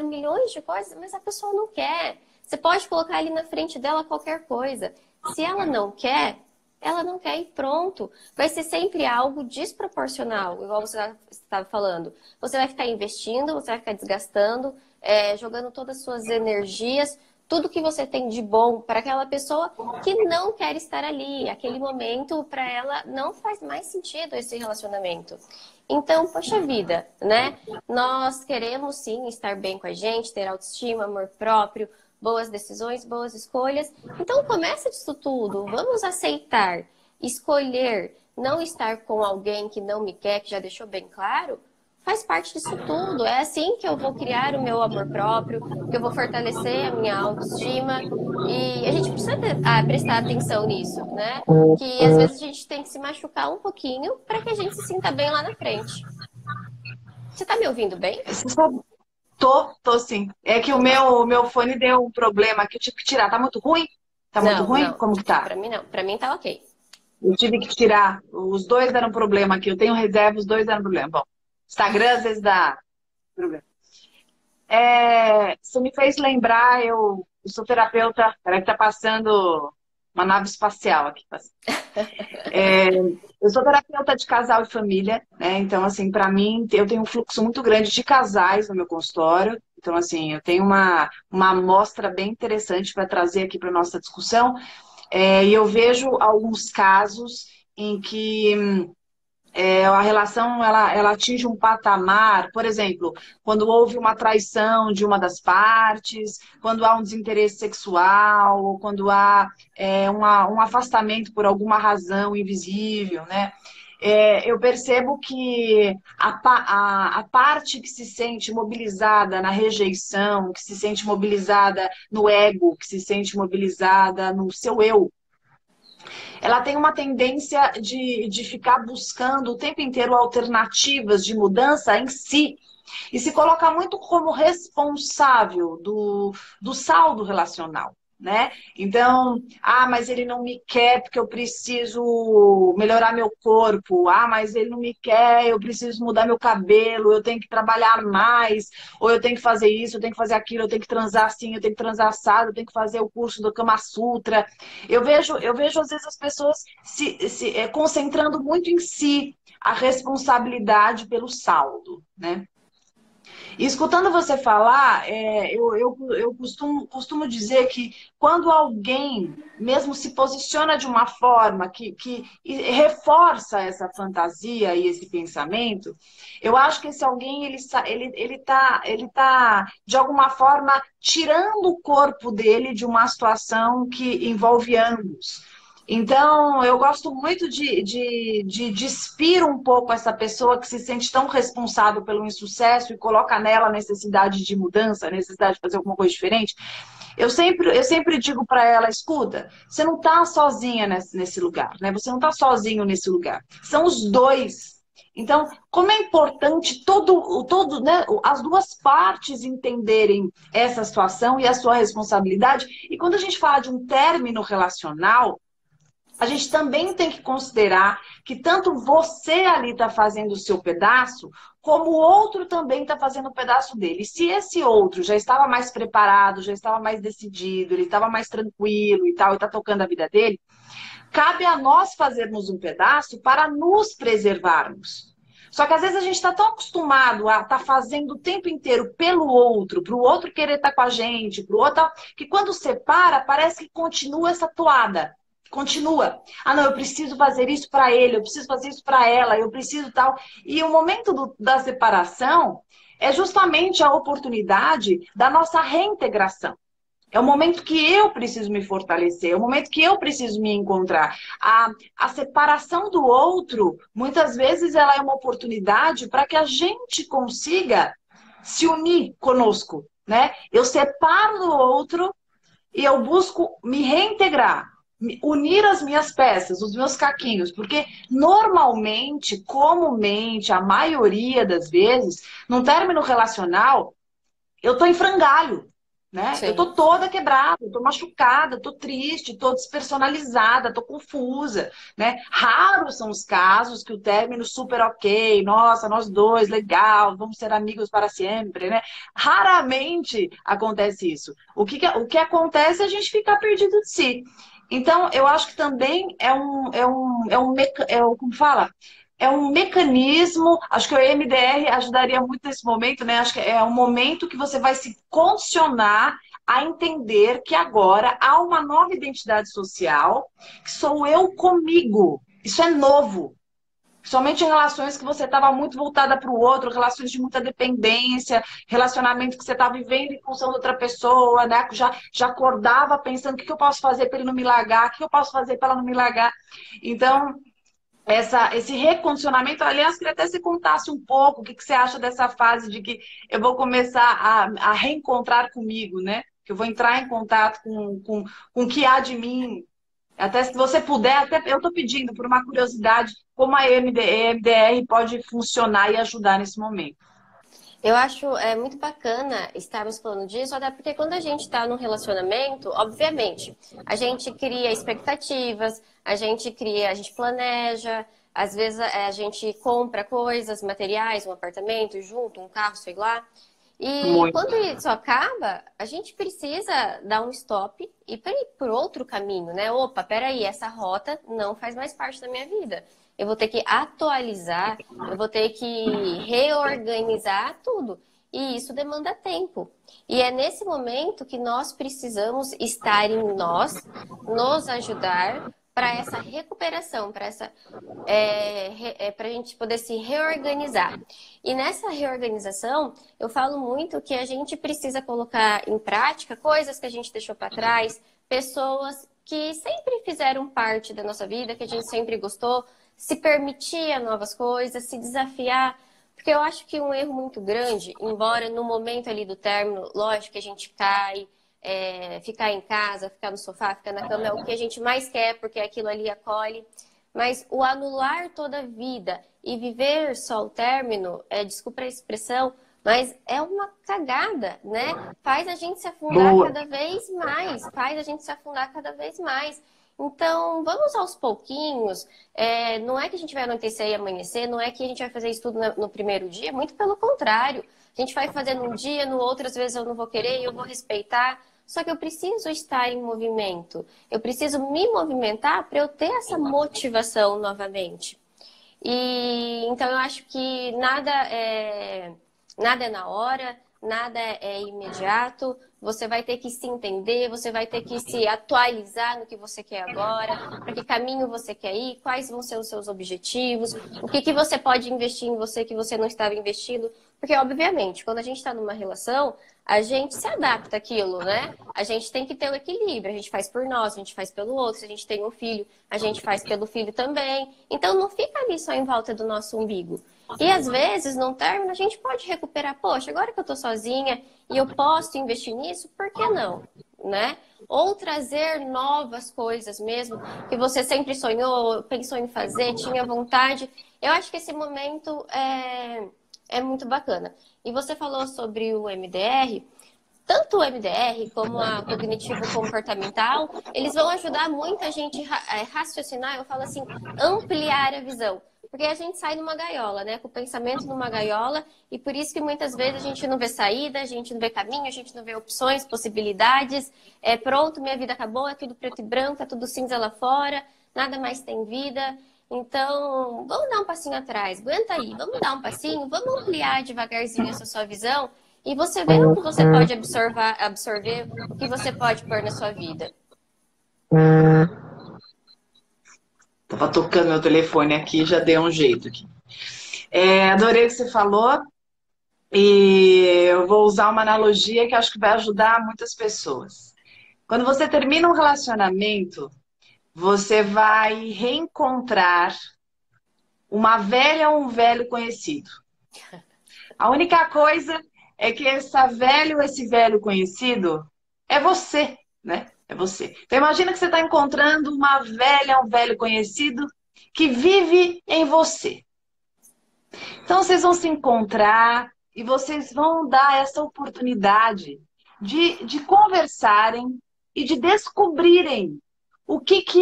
milhões de coisas, mas a pessoa não quer. Você pode colocar ali na frente dela qualquer coisa. Se ela não quer e pronto. Vai ser sempre algo desproporcional, igual você estava falando. Você vai ficar investindo, você vai ficar desgastando, jogando todas as suas energias, tudo que você tem de bom para aquela pessoa que não quer estar ali. Aquele momento, para ela, não faz mais sentido esse relacionamento. Então, poxa vida, né? Nós queremos sim estar bem com a gente, ter autoestima, amor próprio, boas decisões, boas escolhas. Então, começa disso tudo. Vamos aceitar, escolher, não estar com alguém que não me quer, que já deixou bem claro. Faz parte disso tudo. É assim que eu vou criar o meu amor próprio, que eu vou fortalecer a minha autoestima. E a gente precisa prestar atenção nisso, né? Que às vezes a gente tem que se machucar um pouquinho para que a gente se sinta bem lá na frente. Você tá me ouvindo bem? Tô sim. É que o meu fone deu um problema que eu tive que tirar. Tá muito ruim? Tá muito ruim? Não. Como que tá? Pra mim não. Pra mim tá ok. Eu tive que tirar. Os dois deram problema aqui. Eu tenho reserva, os dois deram problema. Bom, Instagram às vezes dá problema. Você me fez lembrar, eu sou terapeuta, peraí que tá passando uma nave espacial aqui. Eu sou terapeuta de casal e família, né? Então, assim, para mim, eu tenho um fluxo muito grande de casais no meu consultório. Então, assim, eu tenho uma amostra bem interessante para trazer aqui para nossa discussão. E eu vejo alguns casos em que a relação ela atinge um patamar, por exemplo, quando houve uma traição de uma das partes, quando há um desinteresse sexual, ou quando há um afastamento por alguma razão invisível, né? Eu percebo que a parte que se sente mobilizada na rejeição, que se sente mobilizada no ego, que se sente mobilizada no seu eu, ela tem uma tendência de ficar buscando o tempo inteiro alternativas de mudança em si e se coloca muito como responsável do saldo relacional, né? Então, mas ele não me quer porque eu preciso melhorar meu corpo. Mas ele não me quer, eu preciso mudar meu cabelo, eu tenho que trabalhar mais, ou eu tenho que fazer isso, eu tenho que fazer aquilo, eu tenho que transar assim, eu tenho que transar assado, eu tenho que fazer o curso do Kama Sutra. Eu vejo às vezes as pessoas se concentrando muito em si, a responsabilidade pelo saldo, né? E escutando você falar, eu costumo dizer que quando alguém mesmo se posiciona de uma forma que reforça essa fantasia e esse pensamento, eu acho que esse alguém ele tá de alguma forma tirando o corpo dele de uma situação que envolve ambos. Então, eu gosto muito de despir um pouco essa pessoa que se sente tão responsável pelo insucesso e coloca nela a necessidade de mudança, a necessidade de fazer alguma coisa diferente. Eu sempre digo para ela, escuta, você não está sozinha nesse lugar, né? Você não está sozinho nesse lugar. São os dois. Então, como é importante né, as duas partes entenderem essa situação e a sua responsabilidade. E quando a gente fala de um término relacional, a gente também tem que considerar que tanto você ali está fazendo o seu pedaço, como o outro também está fazendo o pedaço dele. E se esse outro já estava mais preparado, já estava mais decidido, ele estava mais tranquilo e tal, e está tocando a vida dele, cabe a nós fazermos um pedaço para nos preservarmos. Só que às vezes a gente está tão acostumado a estar fazendo o tempo inteiro pelo outro, para o outro querer estar com a gente, para o outro, que quando separa, parece que continua essa toada. Continua. Não, eu preciso fazer isso para ele, eu preciso fazer isso para ela, eu preciso tal. E o momento da separação é justamente a oportunidade da nossa reintegração. É o momento que eu preciso me fortalecer, é o momento que eu preciso me encontrar. A separação do outro, muitas vezes, ela é uma oportunidade para que a gente consiga se unir conosco, né? Eu separo do outro e eu busco me reintegrar, unir as minhas peças, os meus caquinhos, porque normalmente, comumente, a maioria das vezes, num término relacional, eu tô em frangalho, né? Sim. Eu tô toda quebrada, tô machucada, tô triste, tô despersonalizada, tô confusa, né? Raros são os casos que o término super ok, nossa, nós dois, legal, vamos ser amigos para sempre, né? Raramente acontece isso. O que acontece é a gente ficar perdido de si. Então, eu acho que também como fala? É um mecanismo, acho que o EMDR ajudaria muito nesse momento, né? Acho que é um momento que você vai se condicionar a entender que agora há uma nova identidade social, que sou eu comigo. Isso é novo. Somente em relações que você estava muito voltada para o outro, relações de muita dependência, relacionamento que você está vivendo em função de outra pessoa, né? Já acordava pensando o que eu posso fazer para ele não me largar, o que eu posso fazer para ela não me largar. Então, esse recondicionamento, aliás, queria até que você contasse um pouco o que você acha dessa fase de que eu vou começar a reencontrar comigo, né? Que eu vou entrar em contato com o que há de mim. Até se você puder, até eu estou pedindo por uma curiosidade, como a EMDR pode funcionar e ajudar nesse momento. Eu acho muito bacana estarmos falando disso, até porque quando a gente está num relacionamento, obviamente, a gente cria expectativas, a gente planeja, às vezes a gente compra coisas, materiais, um apartamento junto, um carro, sei lá. E Muito. quando isso acaba, a gente precisa dar um stop e ir por outro caminho, né? Opa, peraí, essa rota não faz mais parte da minha vida. Eu vou ter que atualizar, eu vou ter que reorganizar tudo. E isso demanda tempo. E é nesse momento que nós precisamos estar em nós, nos ajudar para essa recuperação, para a gente poder se reorganizar. E nessa reorganização, eu falo muito que a gente precisa colocar em prática coisas que a gente deixou para trás, pessoas que sempre fizeram parte da nossa vida, que a gente sempre gostou, se permitir novas coisas, se desafiar. Porque eu acho que um erro muito grande, embora no momento ali do término, lógico que a gente cai, ficar em casa, ficar no sofá, ficar na cama é o que a gente mais quer, porque aquilo ali acolhe. Mas o anular toda a vida e viver só o término, desculpa a expressão, mas é uma cagada, né? Faz a gente se afundar Boa. cada vez mais, faz a gente se afundar cada vez mais. Então, vamos aos pouquinhos. Não é que a gente vai anoitecer e amanhecer, não é que a gente vai fazer isso tudo no primeiro dia, muito pelo contrário. A gente vai fazer num dia, no outro, às vezes eu não vou querer, eu vou respeitar. Só que eu preciso estar em movimento. Eu preciso me movimentar para eu ter essa motivação novamente. E então eu acho que nada é na hora, nada é imediato. Você vai ter que se entender, você vai ter que se atualizar no que você quer agora, para que caminho você quer ir, quais vão ser os seus objetivos, o que você pode investir em você que você não estava investindo. Porque, obviamente, quando a gente está numa relação, a gente se adapta àquilo, né? A gente tem que ter o equilíbrio. A gente faz por nós, a gente faz pelo outro. Se a gente tem um filho, a gente faz pelo filho também. Então, não fica ali só em volta do nosso umbigo. E, às vezes, num término, a gente pode recuperar. Poxa, agora que eu tô sozinha e eu posso investir nisso, por que não? Né? Ou trazer novas coisas mesmo, que você sempre sonhou, pensou em fazer, tinha vontade. Eu acho que esse momento é muito bacana. E você falou sobre o MDR, tanto o MDR como a cognitivo-comportamental, eles vão ajudar muito a gente raciocinar, eu falo assim, ampliar a visão. Porque a gente sai numa gaiola, né? Com o pensamento numa gaiola, e por isso que muitas vezes a gente não vê saída, a gente não vê caminho, a gente não vê opções, possibilidades. Pronto, minha vida acabou, é tudo preto e branco, é tudo cinza lá fora, nada mais tem vida. Então, vamos dar um passinho atrás, aguenta aí, vamos dar um passinho, vamos ampliar devagarzinho essa sua visão e você vê o que você pode absorver, o que você pode pôr na sua vida. Tava tocando meu telefone aqui, já dei um jeito aqui. Adorei o que você falou e eu vou usar uma analogia que acho que vai ajudar muitas pessoas. Quando você termina um relacionamento, você vai reencontrar uma velha ou um velho conhecido. A única coisa é que esse velho conhecido é você, né? É você. Então imagina que você está encontrando uma velha, um velho conhecido que vive em você. Então vocês vão se encontrar e vocês vão dar essa oportunidade de conversarem e de descobrirem o que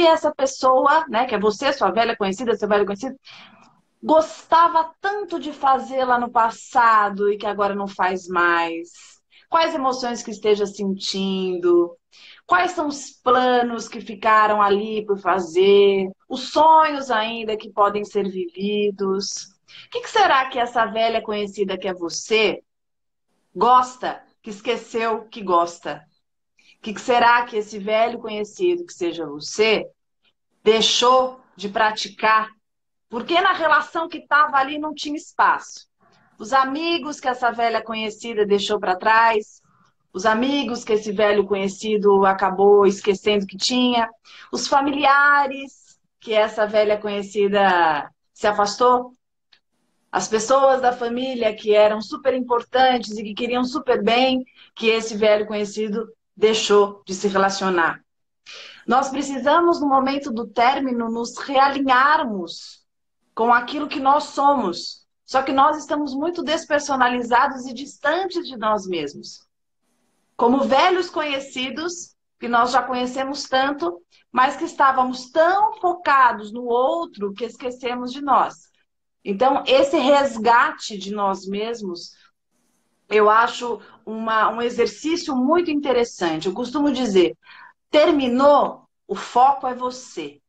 essa pessoa, né, que é você, sua velha conhecida, seu velho conhecido, gostava tanto de fazer lá no passado e que agora não faz mais. Quais emoções que esteja sentindo? Quais são os planos que ficaram ali por fazer? Os sonhos ainda que podem ser vividos? O que será que essa velha conhecida que é você gosta, que esqueceu que gosta? O que será que esse velho conhecido, que seja você, deixou de praticar? Porque na relação que estava ali não tinha espaço. Os amigos que essa velha conhecida deixou para trás, os amigos que esse velho conhecido acabou esquecendo que tinha, os familiares que essa velha conhecida se afastou, as pessoas da família que eram super importantes e que queriam super bem, que esse velho conhecido deixou de se relacionar. Nós precisamos, no momento do término, nos realinharmos com aquilo que nós somos. Só que nós estamos muito despersonalizados e distantes de nós mesmos. Como velhos conhecidos, que nós já conhecemos tanto, mas que estávamos tão focados no outro que esquecemos de nós. Então, esse resgate de nós mesmos, eu acho um exercício muito interessante. Eu costumo dizer, terminou, o foco é você.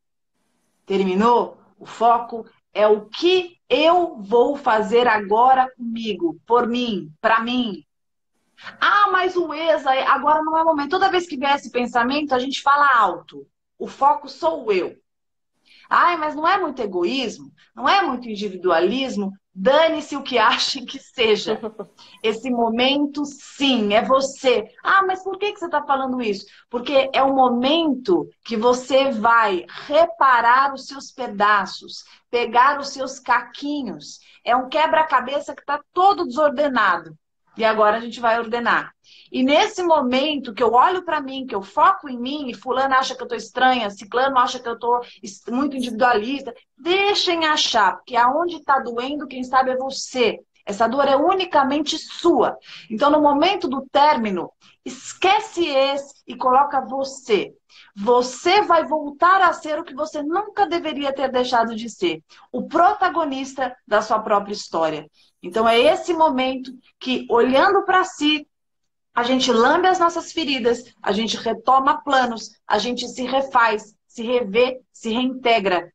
Terminou, o foco é o que eu vou fazer agora comigo, por mim, para mim. Ah, mas o ex, agora não é o momento. Toda vez que vier esse pensamento, a gente fala alto. O foco sou eu. Ai, mas não é muito egoísmo? Não é muito individualismo? Dane-se o que achem que seja. Esse momento, sim, é você. Ah, mas por que você está falando isso? Porque é o momento que você vai reparar os seus pedaços, pegar os seus caquinhos. É um quebra-cabeça que está todo desordenado. E agora a gente vai ordenar. E nesse momento que eu olho para mim, que eu foco em mim, e fulano acha que eu estou estranha, ciclano acha que eu estou muito individualista, deixem achar, porque aonde está doendo, quem sabe é você. Essa dor é unicamente sua. Então, no momento do término, esquece esse e coloca você. Você vai voltar a ser o que você nunca deveria ter deixado de ser. O protagonista da sua própria história. Então, é esse momento que, olhando para si, a gente lambe as nossas feridas, a gente retoma planos, a gente se refaz, se revê, se reintegra.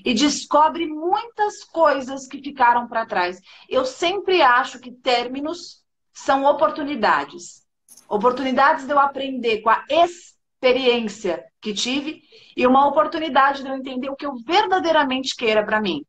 E descobre muitas coisas que ficaram para trás. Eu sempre acho que términos são oportunidades. Oportunidades de eu aprender com a experiência que tive e uma oportunidade de eu entender o que eu verdadeiramente queira para mim.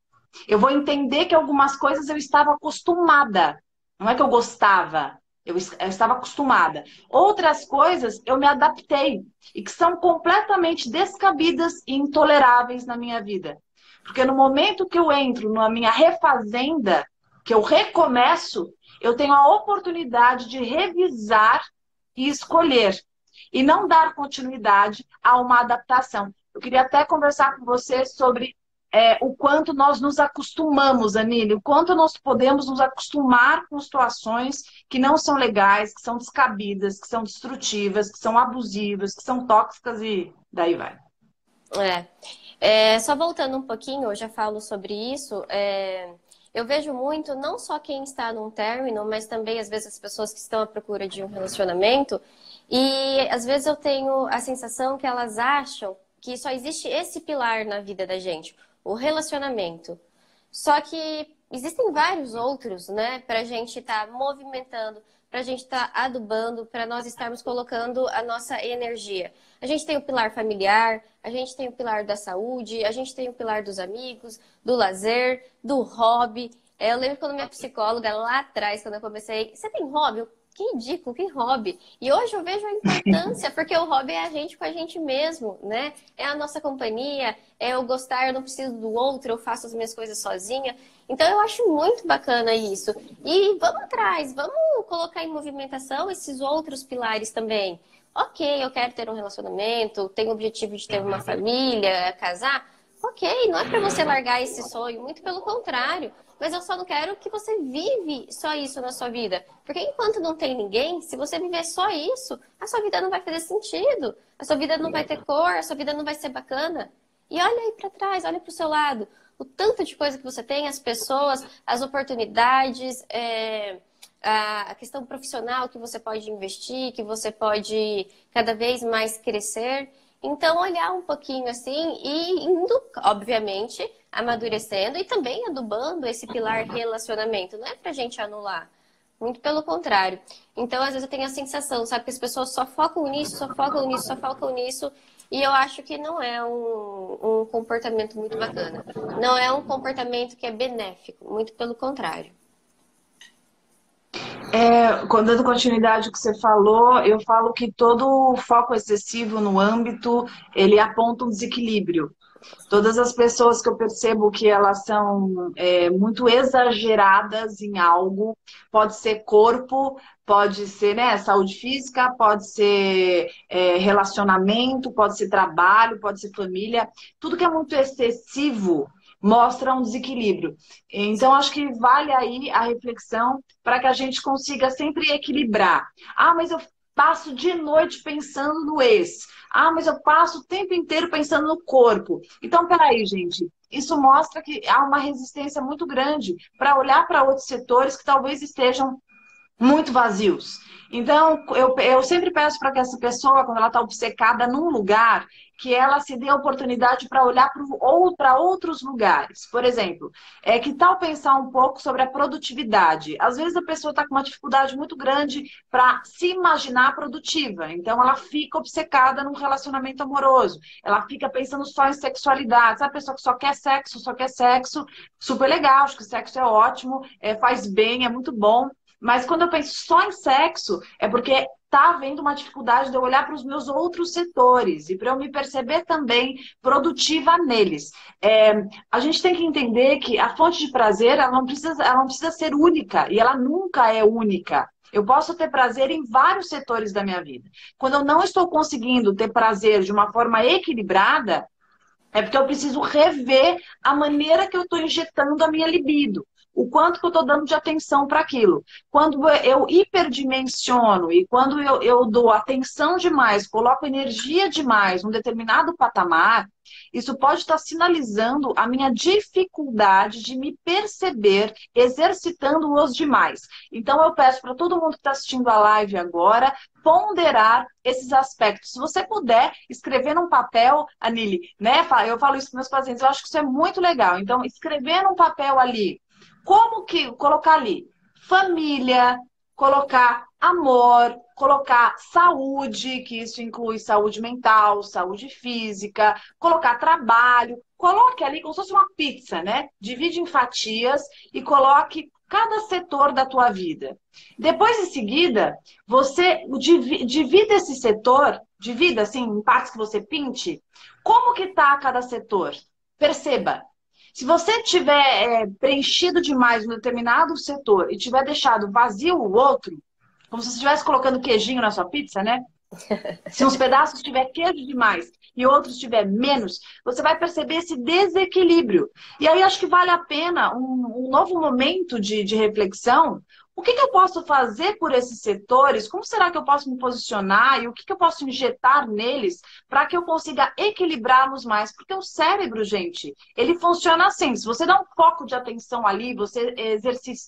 Eu vou entender que algumas coisas eu estava acostumada. Não é que eu gostava, eu estava acostumada. Outras coisas eu me adaptei e que são completamente descabidas e intoleráveis na minha vida. Porque no momento que eu entro na minha refazenda, que eu recomeço, eu tenho a oportunidade de revisar e escolher. E não dar continuidade a uma adaptação. Eu queria até conversar com você sobre o quanto nós nos acostumamos, Anília, o quanto nós podemos nos acostumar com situações que não são legais, que são descabidas, que são destrutivas, que são abusivas, que são tóxicas e daí vai. Só voltando um pouquinho, eu já falo sobre isso. Eu vejo muito, não só quem está num término, mas também, às vezes, as pessoas que estão à procura de um relacionamento. E, às vezes, eu tenho a sensação que elas acham que só existe esse pilar na vida da gente, o relacionamento. Só que existem vários outros, né, para a gente estar movimentando, para a gente estar adubando, para nós estarmos colocando a nossa energia. A gente tem o pilar familiar, a gente tem o pilar da saúde, a gente tem o pilar dos amigos, do lazer, do hobby. Eu lembro quando minha psicóloga, lá atrás, quando eu comecei, você tem hobby? Que ridículo, que hobby. E hoje eu vejo a importância, porque o hobby é a gente com a gente mesmo, né? É a nossa companhia, é eu gostar, eu não preciso do outro, eu faço as minhas coisas sozinha. Então eu acho muito bacana isso. E vamos atrás, vamos colocar em movimentação esses outros pilares também. Ok, eu quero ter um relacionamento, tenho o objetivo de ter uma família, casar. Ok, não é para você largar esse sonho, muito pelo contrário. Mas eu só não quero que você vive só isso na sua vida. Porque enquanto não tem ninguém, se você viver só isso, a sua vida não vai fazer sentido. A sua vida não vai ter cor, a sua vida não vai ser bacana. E olha aí para trás, olha para o seu lado. O tanto de coisa que você tem, as pessoas, as oportunidades, a questão profissional que você pode investir, que você pode cada vez mais crescer. Então, olhar um pouquinho assim e indo, obviamente, amadurecendo e também adubando esse pilar relacionamento. Não é pra gente anular. Muito pelo contrário. Então, às vezes eu tenho a sensação, sabe, que as pessoas só focam nisso, só focam nisso, só focam nisso. E eu acho que não é um comportamento muito bacana. Não é um comportamento que é benéfico. Muito pelo contrário. Dando continuidade ao que você falou, eu falo que todo foco excessivo no âmbito, ele aponta um desequilíbrio. Todas as pessoas que eu percebo que elas são muito exageradas em algo, pode ser corpo, pode ser, né, saúde física, pode ser relacionamento, pode ser trabalho, pode ser família. Tudo que é muito excessivo mostra um desequilíbrio. Então, acho que vale aí a reflexão para que a gente consiga sempre equilibrar. Ah, mas eu passo de noite pensando no ex. Ah, mas eu passo o tempo inteiro pensando no corpo. Então, peraí, gente. Isso mostra que há uma resistência muito grande para olhar para outros setores que talvez estejam muito vazios. Então, eu sempre peço para que essa pessoa, quando ela está obcecada num lugar, que ela se dê a oportunidade para olhar para outros lugares. Por exemplo, que tal pensar um pouco sobre a produtividade? Às vezes a pessoa está com uma dificuldade muito grande para se imaginar produtiva. Então, ela fica obcecada num relacionamento amoroso. Ela fica pensando só em sexualidade. Sabe a pessoa que só quer sexo, super legal, acho que o sexo é ótimo, faz bem, é muito bom. Mas quando eu penso só em sexo, é porque está havendo uma dificuldade de eu olhar para os meus outros setores e para eu me perceber também produtiva neles. A gente tem que entender que a fonte de prazer ela não precisa ser única e ela nunca é única. Eu posso ter prazer em vários setores da minha vida. Quando eu não estou conseguindo ter prazer de uma forma equilibrada, é porque eu preciso rever a maneira que eu estou injetando a minha libido. O quanto que eu estou dando de atenção para aquilo. Quando eu hiperdimensiono e quando eu dou atenção demais, coloco energia demais num determinado patamar, isso pode estar sinalizando a minha dificuldade de me perceber exercitando os demais. Então eu peço para todo mundo que está assistindo a live agora ponderar esses aspectos. Se você puder escrever num papel, Anili, né? Eu falo isso para meus pacientes, eu acho que isso é muito legal. Então, escrever num papel ali, como que colocar ali? Família, colocar amor, colocar saúde, que isso inclui saúde mental, saúde física, colocar trabalho, coloque ali como se fosse uma pizza, né? Divide em fatias e coloque cada setor da tua vida. Depois, em seguida, você divida esse setor, divida assim em partes que você pinte, como que tá cada setor? Perceba. Se você tiver preenchido demais um determinado setor e tiver deixado vazio o outro, como se você estivesse colocando queijinho na sua pizza, né? Se uns pedaços tiver queijo demais e outros tiver menos, você vai perceber esse desequilíbrio. E aí acho que vale a pena um novo momento de reflexão. O que eu posso fazer por esses setores? Como será que eu posso me posicionar? E o que eu posso injetar neles para que eu consiga equilibrá-los mais? Porque o cérebro, gente, ele funciona assim. Se você dá um foco de atenção ali, você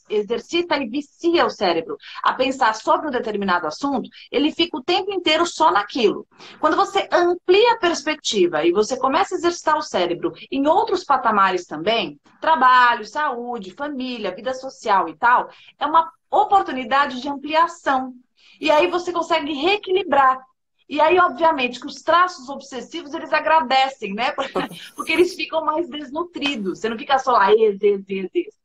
exercita e vicia o cérebro a pensar sobre um determinado assunto, ele fica o tempo inteiro só naquilo. Quando você amplia a perspectiva e você começa a exercitar o cérebro em outros patamares também, trabalho, saúde, família, vida social e tal, é uma oportunidade de ampliação. E aí você consegue reequilibrar. E aí, obviamente, que os traços obsessivos, eles agradecem, né? Porque eles ficam mais desnutridos. Você não fica só lá,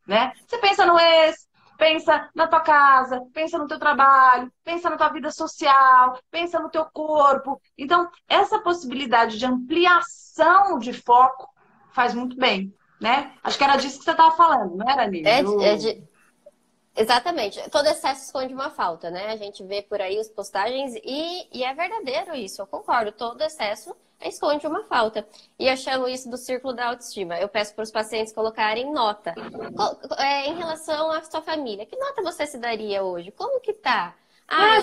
né? Você pensa no ex, pensa na tua casa, pensa no teu trabalho, pensa na tua vida social, pensa no teu corpo. Então, essa possibilidade de ampliação de foco faz muito bem, né? Acho que era disso que você estava falando, não era, Nívia? Exatamente. Todo excesso esconde uma falta, né? A gente vê por aí as postagens e é verdadeiro isso, eu concordo. Todo excesso esconde uma falta. E eu chamo isso do círculo da autoestima. Eu peço para os pacientes colocarem nota. Em relação à sua família, que nota você se daria hoje? Como que tá?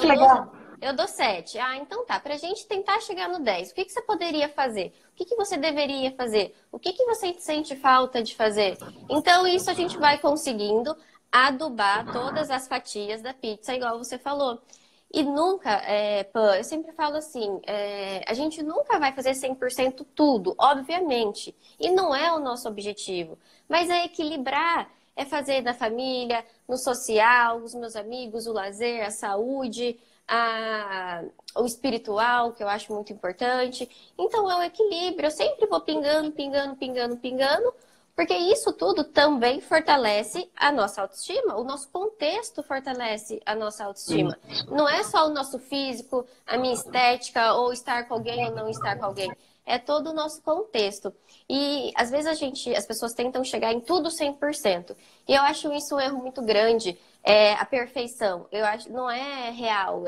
Que legal. Eu dou 7. Então tá. Pra gente tentar chegar no 10, o que você poderia fazer? O que você deveria fazer? O que você sente falta de fazer? Então, isso a gente vai conseguindo adubar todas as fatias da pizza, igual você falou. E nunca, eu sempre falo assim, a gente nunca vai fazer 100% tudo, obviamente. E não é o nosso objetivo. Mas é equilibrar, é fazer da família, no social, os meus amigos, o lazer, a saúde, o espiritual, que eu acho muito importante. Então é o equilíbrio, eu sempre vou pingando, porque isso tudo também fortalece a nossa autoestima, o nosso contexto fortalece a nossa autoestima. Não é só o nosso físico, a minha estética, ou estar com alguém ou não estar com alguém. É todo o nosso contexto. E às vezes as pessoas tentam chegar em tudo 100%. E eu acho isso um erro muito grande. A perfeição, eu acho, não é real,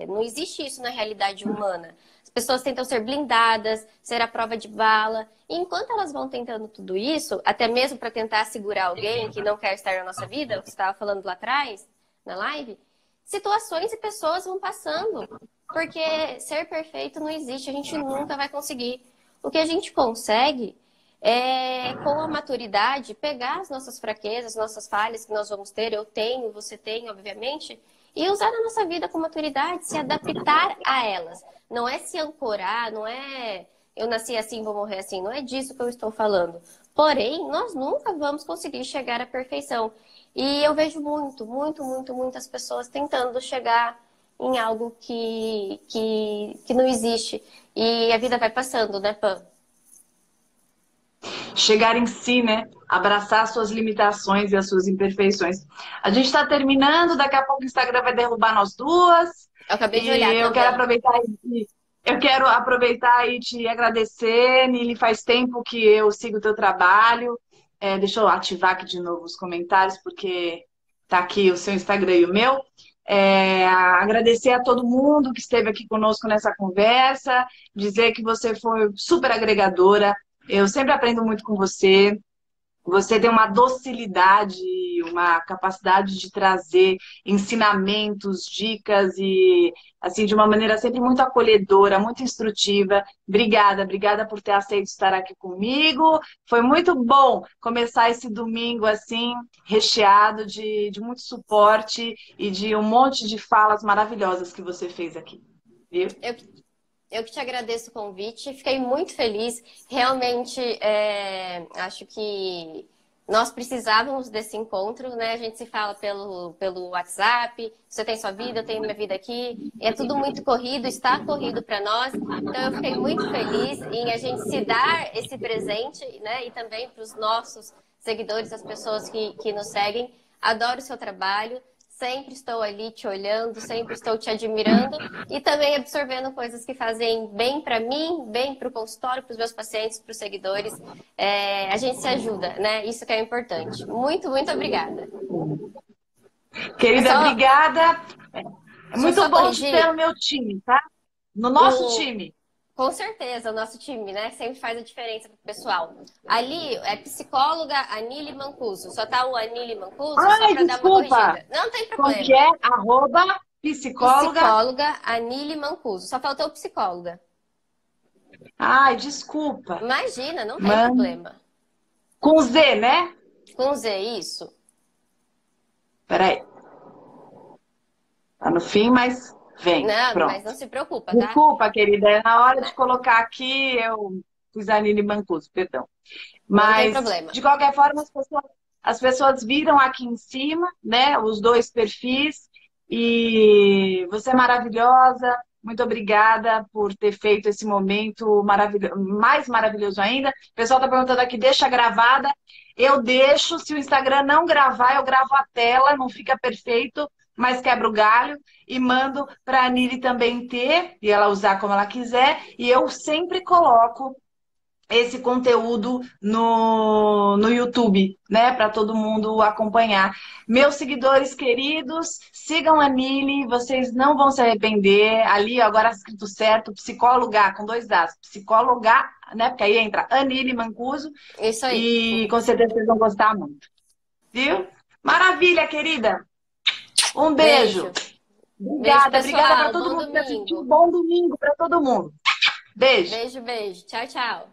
não existe isso na realidade humana. As pessoas tentam ser blindadas, ser à prova de bala. E enquanto elas vão tentando tudo isso, até mesmo para tentar segurar alguém que não quer estar na nossa vida, o que você estava falando lá atrás, na live, situações e pessoas vão passando. Porque ser perfeito não existe, a gente nunca vai conseguir. O que a gente consegue é, com a maturidade, pegar as nossas fraquezas, nossas falhas que nós vamos ter, eu tenho, você tem, obviamente, e usar na nossa vida com maturidade, se adaptar a elas. Não é se ancorar, não é eu nasci assim, vou morrer assim, não é disso que eu estou falando. Porém, nós nunca vamos conseguir chegar à perfeição. E eu vejo muitas pessoas tentando chegar em algo que não existe. E a vida vai passando, né, Pam? Chegar em si, né? Abraçar as suas limitações e as suas imperfeições. A gente está terminando, daqui a pouco o Instagram vai derrubar nós duas. Eu acabei de E olhar eu também. quero aproveitar e te agradecer, Nili. Faz tempo que eu sigo o teu trabalho. Deixa eu ativar aqui de novo os comentários, porque tá aqui o seu Instagram e o meu. Agradecer a todo mundo que esteve aqui conosco nessa conversa, dizer que você foi super agregadora. Eu sempre aprendo muito com você. Você tem uma docilidade, uma capacidade de trazer ensinamentos, dicas e assim de uma maneira sempre muito acolhedora, muito instrutiva. Obrigada por ter aceito estar aqui comigo. Foi muito bom começar esse domingo assim, recheado de muito suporte e de um monte de falas maravilhosas que você fez aqui. Viu? Eu que te agradeço o convite, fiquei muito feliz. Realmente, acho que nós precisávamos desse encontro, né? A gente se fala pelo WhatsApp, você tem sua vida, eu tenho minha vida aqui. É tudo muito corrido, está corrido para nós. Então, eu fiquei muito feliz em a gente se dar esse presente, né? E também para os nossos seguidores, as pessoas que nos seguem. Adoro o seu trabalho. Sempre estou ali te olhando, sempre estou te admirando e também absorvendo coisas que fazem bem para mim, bem para o consultório, para os meus pacientes, para os seguidores. A gente se ajuda, né? Isso que é importante. Muito obrigada. Querida, obrigada. É muito bom corrigir. te ter no meu time, tá? No nosso time. Com certeza, o nosso time, né? Sempre faz a diferença pro pessoal. Ali é psicóloga Anili Mancuso. Só tá o Anili Mancuso só pra dar uma corrigida. Não tem problema. Como que é? @psicóloga. Psicóloga Anili Mancuso. Só faltou o psicóloga. Ai, desculpa. Imagina, não tem problema. Com Z, né? Com Z, isso. Peraí. Tá no fim, mas vem. Não, pronto. mas não se preocupa, tá? Desculpa, querida. Na hora de colocar aqui, eu fiz a Anili Mancuso, perdão. Mas, não tem problema. De qualquer forma, as pessoas viram aqui em cima, né? Os dois perfis. E você é maravilhosa. Muito obrigada por ter feito esse momento mais maravilhoso ainda. O pessoal está perguntando aqui, deixa gravada. Eu deixo. Se o Instagram não gravar, eu gravo a tela. Não fica perfeito, mas quebra o galho. E mando para a Anili também ter, e ela usar como ela quiser. E eu sempre coloco esse conteúdo no YouTube, né? Para todo mundo acompanhar. Meus seguidores queridos, sigam a Anili, vocês não vão se arrepender. Ali, agora escrito certo, psicóloga, com 2 As. Psicóloga, né? Porque aí entra Anili Mancuso. Isso aí. E com certeza vocês vão gostar muito. Viu? Maravilha, querida. Um beijo. Obrigada para todo mundo. Um bom domingo para todo mundo. Beijo. Beijo. Tchau.